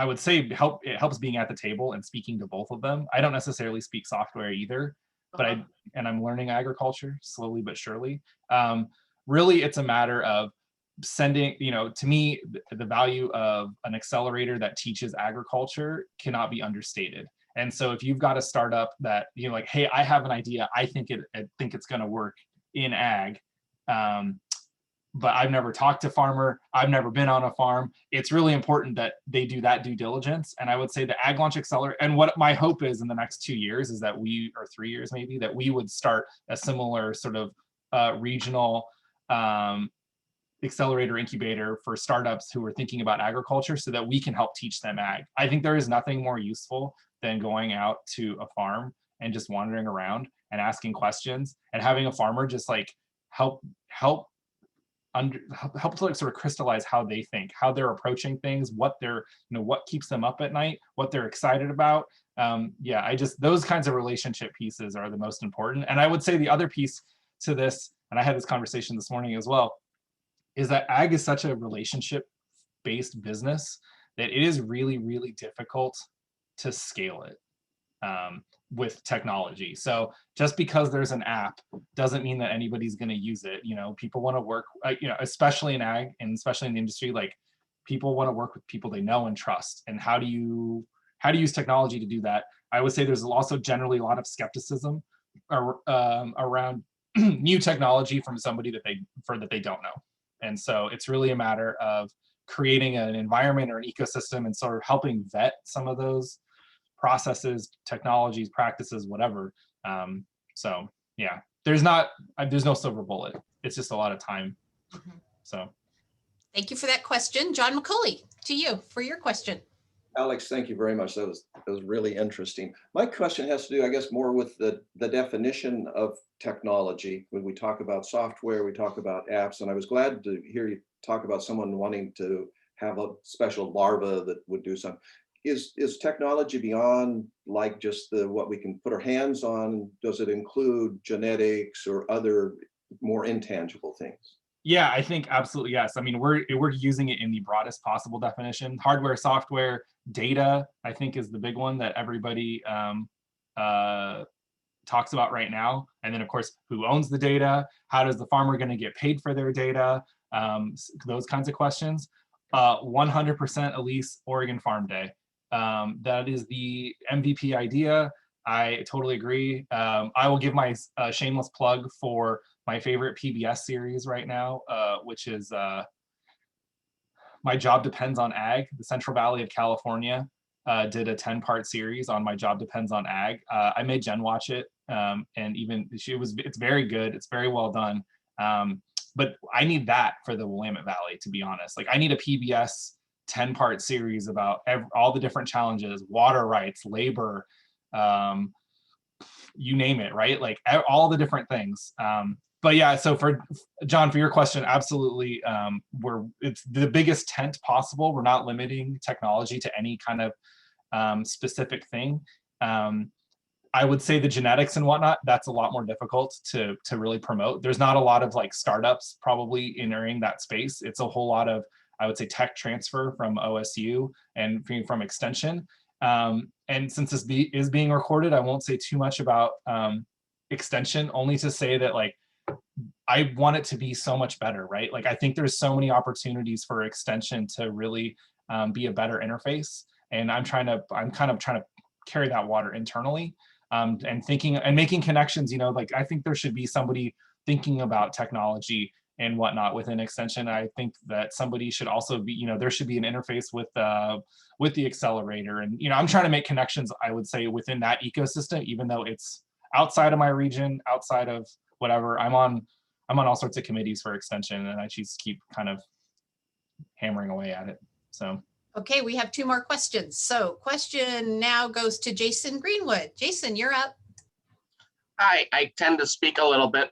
would say it helps being at the table and speaking to both of them. I don't necessarily speak software either, but I'm learning agriculture slowly but surely. Really, it's a matter of sending, to me, the value of an accelerator that teaches agriculture cannot be understated. And so if you've got a startup that hey, I have an idea, I think it's going to work in ag, but I've never talked to farmer, I've never been on a farm. It's really important that they do that due diligence. And I would say the Ag Launch Accelerator, and what my hope is in the next 2 years is that or 3 years maybe, that we would start a similar sort of regional accelerator incubator for startups who are thinking about agriculture, so that we can help teach them ag. I think there is nothing more useful than going out to a farm and just wandering around and asking questions and having a farmer just like help to like sort of crystallize how they think, how they're approaching things, what they're, what keeps them up at night, what they're excited about. Yeah, those kinds of relationship pieces are the most important. And I would say the other piece to this, and I had this conversation this morning as well, is that ag is such a relationship-based business that it is really, really difficult to scale it with technology. So just because there's an app doesn't mean that anybody's going to use it. People want to work, especially in ag and especially in the industry, like people want to work with people they know and trust. And how do you use technology to do that? I would say there's also generally a lot of skepticism around new technology from somebody that they don't know. And so it's really a matter of creating an environment or an ecosystem and sort of helping vet some of those processes, technologies, practices, whatever. So yeah, there's no silver bullet. It's just a lot of time. So thank you for that question. John Mccully, to you for your question. Alex, thank you very much. That was really interesting. My question has to do, I guess, more with the definition of technology. When we talk about software, we talk about apps, and I was glad to hear you talk about someone wanting to have a special larva that would do something. Is technology beyond like just what we can put our hands on? Does it include genetics or other more intangible things? Yeah, I think absolutely yes. I mean, we're using it in the broadest possible definition. Hardware, software, data, I think is the big one that everybody talks about right now. And then of course, who owns the data? How does the farmer going to get paid for their data? Those kinds of questions. 100% Elise Oregon Farm Day. That is the MVP idea. I totally agree. I will give my shameless plug for my favorite PBS series right now, which is My Job Depends on Ag. The Central Valley of California did a 10-part series on My Job Depends on Ag. I made Jen watch it, and even it's very good. It's very well done. But I need that for the Willamette Valley, to be honest. Like I need a PBS 10-part series about all the different challenges, water rights, labor, you name it, right? Like all the different things. But yeah, so for John, for your question, absolutely, it's the biggest tent possible. We're not limiting technology to any kind of specific thing. I would say the genetics and whatnot, that's a lot more difficult to really promote. There's not a lot of like startups probably entering that space. It's a whole lot of, I would say, tech transfer from OSU and from Extension. And since this is being recorded, I won't say too much about Extension, only to say that like, I want it to be so much better, right? Like I think there's so many opportunities for Extension to really be a better interface. And I'm kind of trying to carry that water internally. And thinking and making connections, like I think there should be somebody thinking about technology and whatnot within Extension. I think that somebody should also be, there should be an interface with the Accelerator. And, I'm trying to make connections, I would say, within that ecosystem, even though it's outside of my region, outside of whatever. I'm on all sorts of committees for Extension, and I just keep kind of hammering away at it. So. Okay, we have 2 more questions. So question now goes to Jason Greenwood. Jason, you're up. Hi, I tend to speak a little bit.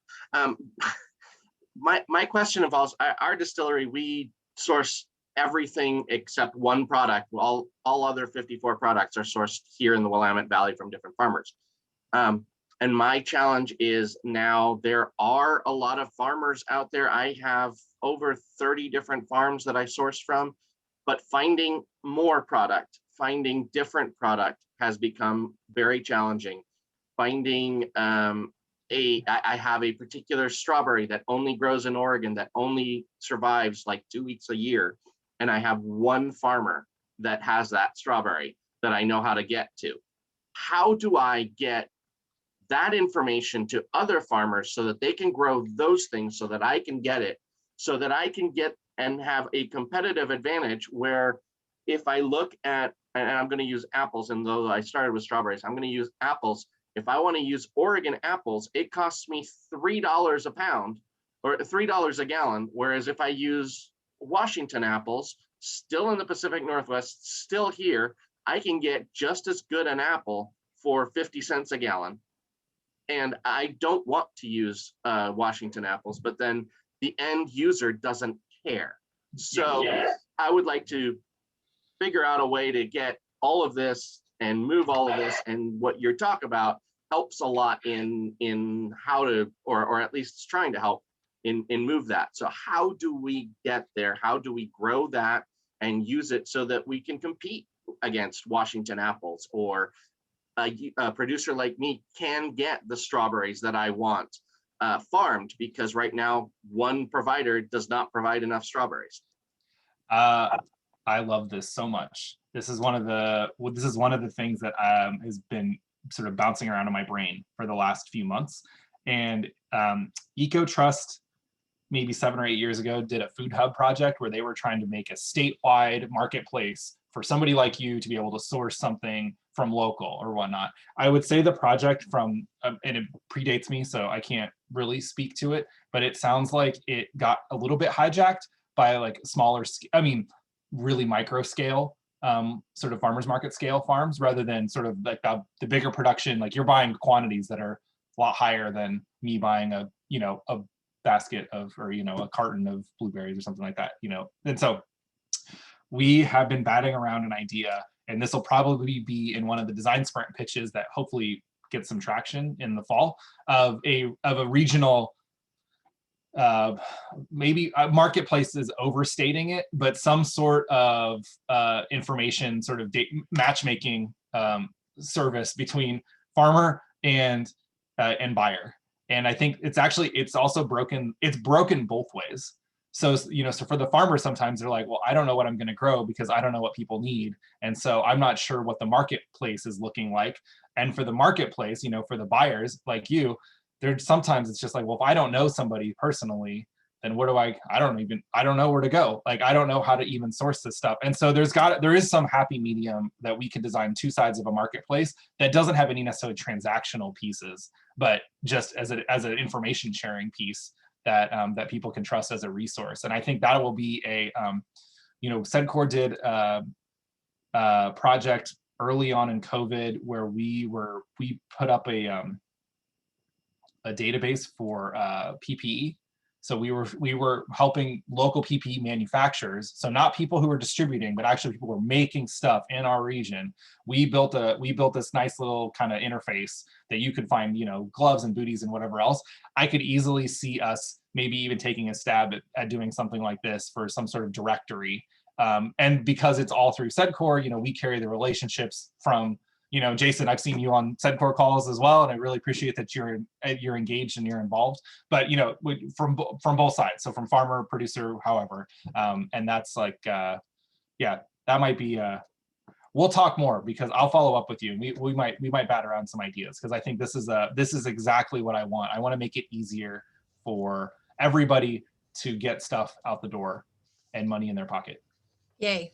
My question involves our distillery. We source everything except one product. All other 54 products are sourced here in the Willamette Valley from different farmers. And my challenge is now there are a lot of farmers out there. I have over 30 different farms that I source from. But finding more product, finding different product has become very challenging. Finding I have a particular strawberry that only grows in Oregon that only survives like 2 weeks a year. And I have one farmer that has that strawberry that I know how to get to. How do I get that information to other farmers so that they can grow those things so that I can get it, so that I can get and have a competitive advantage where if I look at, and I'm going to use apples, and though I started with strawberries, I'm going to use apples. If I want to use Oregon apples, it costs me $3 a pound or $3 a gallon. Whereas if I use Washington apples, still in the Pacific Northwest, still here, I can get just as good an apple for 50 cents a gallon. And I don't want to use Washington apples, but then the end user doesn't care. So I would like to figure out a way to get all of this and move all of this, and what you're talking about helps a lot in how to, or at least it's trying to help in move that. So how do we get there? How do we grow that and use it so that we can compete against Washington apples, or a producer like me can get the strawberries that I want farmed, because right now one provider does not provide enough strawberries. I love this so much. This is one of the things that has been sort of bouncing around in my brain for the last few months. And EcoTrust, maybe 7 or 8 years ago, did a food hub project where they were trying to make a statewide marketplace for somebody like you to be able to source something from local or whatnot. I would say the project and it predates me, so I can't really speak to it, but it sounds like it got a little bit hijacked by like smaller, really micro scale, sort of farmers market scale farms, rather than sort of like the bigger production. Like you're buying quantities that are a lot higher than me buying a basket of, or a carton of blueberries or something like that. And so we have been batting around an idea, and this will probably be in one of the design sprint pitches that hopefully gets some traction in the fall, of a regional, maybe marketplace is overstating it, but some sort of information sort of matchmaking service between farmer and buyer. And I think it's also broken. It's broken both ways. So, so for the farmers, sometimes they're like, well, I don't know what I'm going to grow because I don't know what people need. And so I'm not sure what the marketplace is looking like. And for the marketplace, for the buyers like you, sometimes it's just like, well, if I don't know somebody personally, then I don't know where to go. Like, I don't know how to even source this stuff. And so there is some happy medium that we can design two sides of a marketplace that doesn't have any necessarily transactional pieces, but just as an information sharing piece that people can trust as a resource. And I think that will be SEDCOR did a project early on in COVID where we put up a database for PPE. So we were helping local PPE manufacturers. So not people who were distributing, but actually people who were making stuff in our region. We built this nice little kind of interface that you could find, gloves and booties and whatever else. I could easily see us maybe even taking a stab at doing something like this for some sort of directory. And because it's all through SEDCOR, we carry the relationships from, Jason, I've seen you on SEDCOR calls as well, and I really appreciate that you're engaged and you're involved. But from both sides, so from farmer, producer, however, and that's like, that might be. We'll talk more because I'll follow up with you. We might bat around some ideas because I think this is exactly what I want. I want to make it easier for everybody to get stuff out the door and money in their pocket. Yay.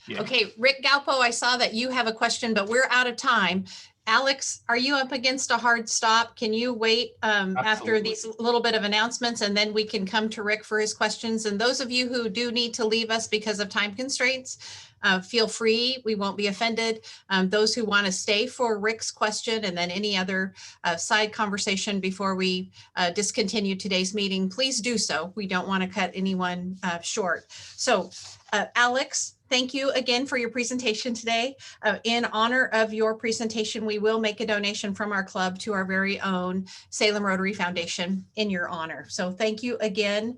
Yeah. Okay, Rick Galpo, I saw that you have a question, but we're out of time. Alex, are you up against a hard stop? Can you wait after these little bit of announcements, and then we can come to Rick for his questions? And those of you who do need to leave us because of time constraints, feel free. We won't be offended. Those who want to stay for Rick's question and then any other side conversation before we discontinue today's meeting, please do so. We don't want to cut anyone short. So Alex, thank you again for your presentation today. In honor of your presentation, we will make a donation from our club to our very own Salem Rotary Foundation in your honor. So thank you again.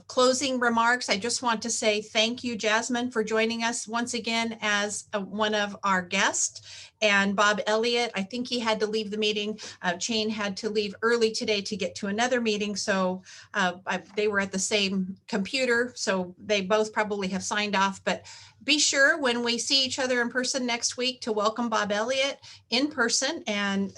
Closing remarks, I just want to say thank you, Jasmine, for joining us once again as one of our guests. And Bob Elliott, I think he had to leave the meeting. Shane had to leave early today to get to another meeting. So they were at the same computer. So they both probably have signed off, but be sure when we see each other in person next week to welcome Bob Elliott in person and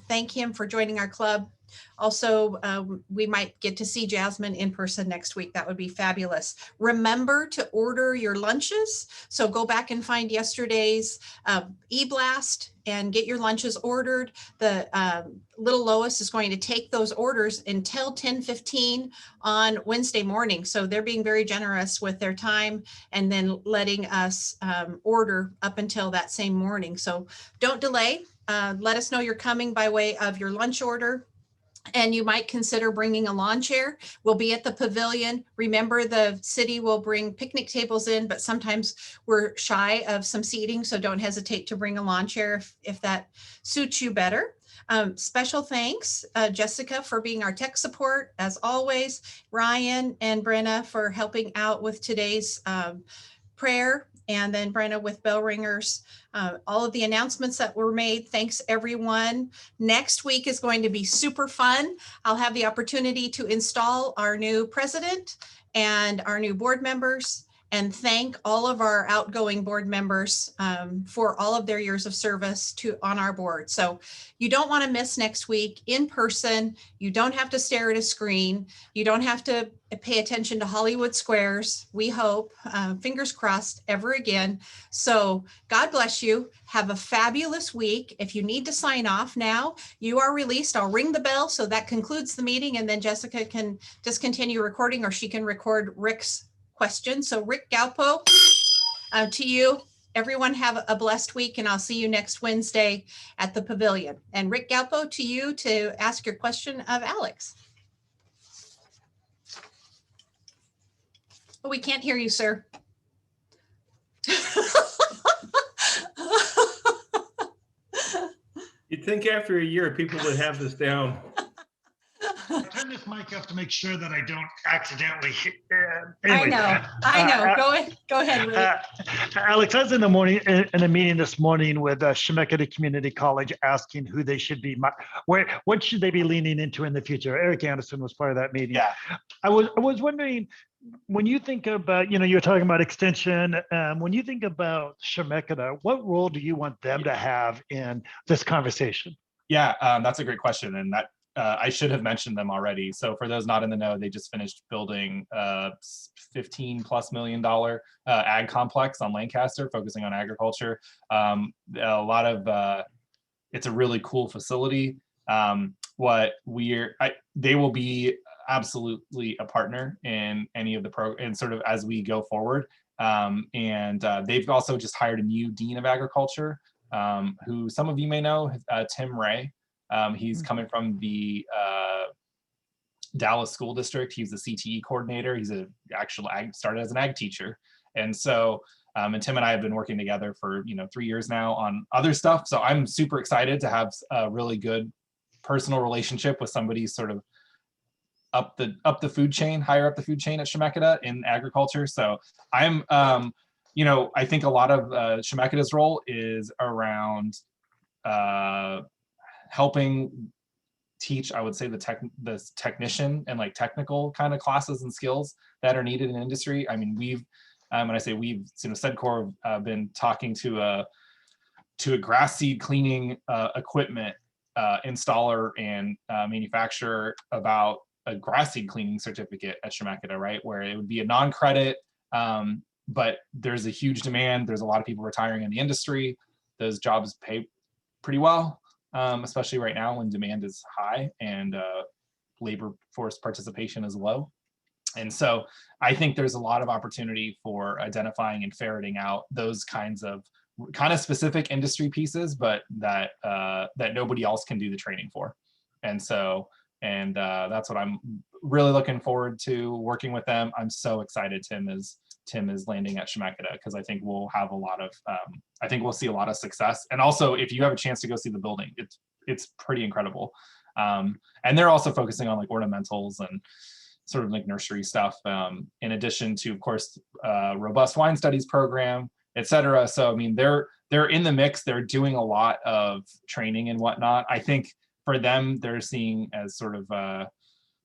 thank him for joining our club. Also, we might get to see Jasmine in person next week. That would be fabulous. Remember to order your lunches. So go back and find yesterday's e-blast and get your lunches ordered. The little Lois is going to take those orders until 10:15 on Wednesday morning. So they're being very generous with their time and then letting us order up until that same morning. So don't delay. let us know you're coming by way of your lunch order. And you might consider bringing a lawn chair. We'll be at the pavilion. Remember, the city will bring picnic tables in, but sometimes we're shy of some seating, so don't hesitate to bring a lawn chair if that suits you better. Special thanks, Jessica, for being our tech support, as always, Ryan and Brenna for helping out with today's prayer, and then Brenna with bell ringers. All of the announcements that were made. Thanks, everyone. Next week is going to be super fun. I'll have the opportunity to install our new president and our new board members, and thank all of our outgoing board members for all of their years of service on our board. So you don't want to miss next week in person. You don't have to stare at a screen. You don't have to pay attention to Hollywood squares, we hope, fingers crossed, ever again. So God bless you. Have a fabulous week. If you need to sign off now, you are released. I'll ring the bell. So that concludes the meeting, and then Jessica can discontinue recording, or she can record Rick's question. So Rick Galpo, to you, everyone have a blessed week, and I'll see you next Wednesday at the pavilion. And Rick Galpo, to you to ask your question of Alex. Oh, we can't hear you, sir. You'd think after a year, people would have this down. Turn this mic up to make sure that I don't accidentally hit. I know. Go ahead, Rick. Alex, I was in the morning in a meeting this morning with Chemeketa Community College, asking who they should be, what should they be leaning into in the future. Eric Anderson was part of that meeting. Yeah. I was wondering, when you think about, you're talking about extension, when you think about Chemeketa, what role do you want them to have in this conversation? Yeah, that's a great question, and that I should have mentioned them already. So for those not in the know, they just finished building a $15+ million ag complex on Lancaster, focusing on agriculture. It's a really cool facility. They will be absolutely a partner in any of the and sort of as we go forward. They've also just hired a new dean of agriculture, who some of you may know, Tim Ray. He's coming from the Dallas School District. He's the CTE coordinator. He's started as an ag teacher. And so, and Tim and I have been working together for 3 years now on other stuff. So I'm super excited to have a really good personal relationship with somebody sort of up the food chain, higher up the food chain at Chemeketa in agriculture. So I'm, I think a lot of Chemeketa's role is around helping teach, I would say, the technician and like technical kind of classes and skills that are needed in industry. I mean, when I say we've, SEDCOR been talking to a grass seed cleaning equipment installer and manufacturer about a grass seed cleaning certificate at Chemeketa, right? Where it would be a non-credit, but there's a huge demand. There's a lot of people retiring in the industry. Those jobs pay pretty well. Especially right now when demand is high and labor force participation is low. And so I think there's a lot of opportunity for identifying and ferreting out those kinds of specific industry pieces, but that nobody else can do the training for. And so, that's what I'm really looking forward to, working with them. I'm so excited Tim is landing at Chemeketa, because I think we'll have a lot of, I think we'll see a lot of success. And also, if you have a chance to go see the building, it's pretty incredible. And they're also focusing on like ornamentals and sort of like nursery stuff, in addition to, of course, robust wine studies program, et cetera. So, I mean, they're in the mix. They're doing a lot of training and whatnot. I think for them, they're seeing as sort of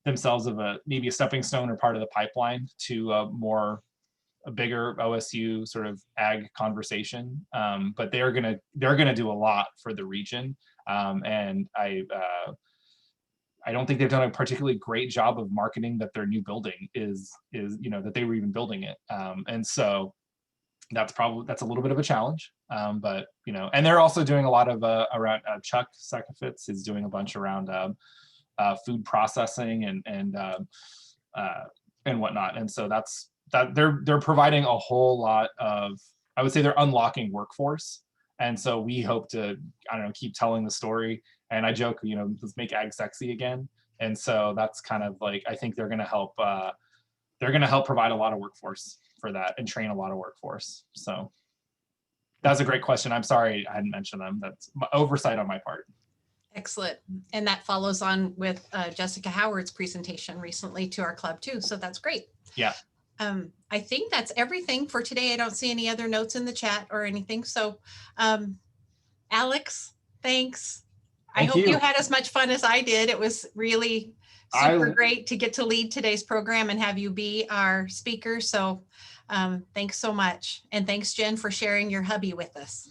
themselves of maybe a stepping stone or part of the pipeline to a bigger OSU sort of ag conversation, but they're gonna do a lot for the region, and I don't think they've done a particularly great job of marketing that their new building is that they were even building it, and so that's a little bit of a challenge, but and they're also doing a lot of around Chuck Sekafitz is doing a bunch around food processing and whatnot, and so that they're providing a whole lot of, I would say they're unlocking workforce And so we hope to, I don't know, keep telling the story. And I joke, you know, let's make ag sexy again. And so that's kind of like, I think they're going to help provide a lot of workforce for that and train a lot of workforce. So that's a great question. I'm sorry I hadn't mentioned them. That's oversight on my part. Excellent. And that follows on with Jessica Howard's presentation recently to our club too. So that's great. Yeah. I think that's everything for today. I don't see any other notes in the chat or anything. So Alex, thanks. I hope you had as much fun as I did. It was really super great to get to lead today's program and have you be our speaker. So thanks so much. And thanks, Jen, for sharing your hubby with us.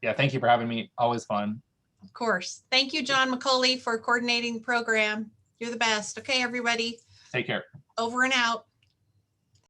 Yeah, thank you for having me. Always fun. Of course. Thank you, John Mccully, for coordinating the program. You're the best. Okay, everybody. Take care. Over and out.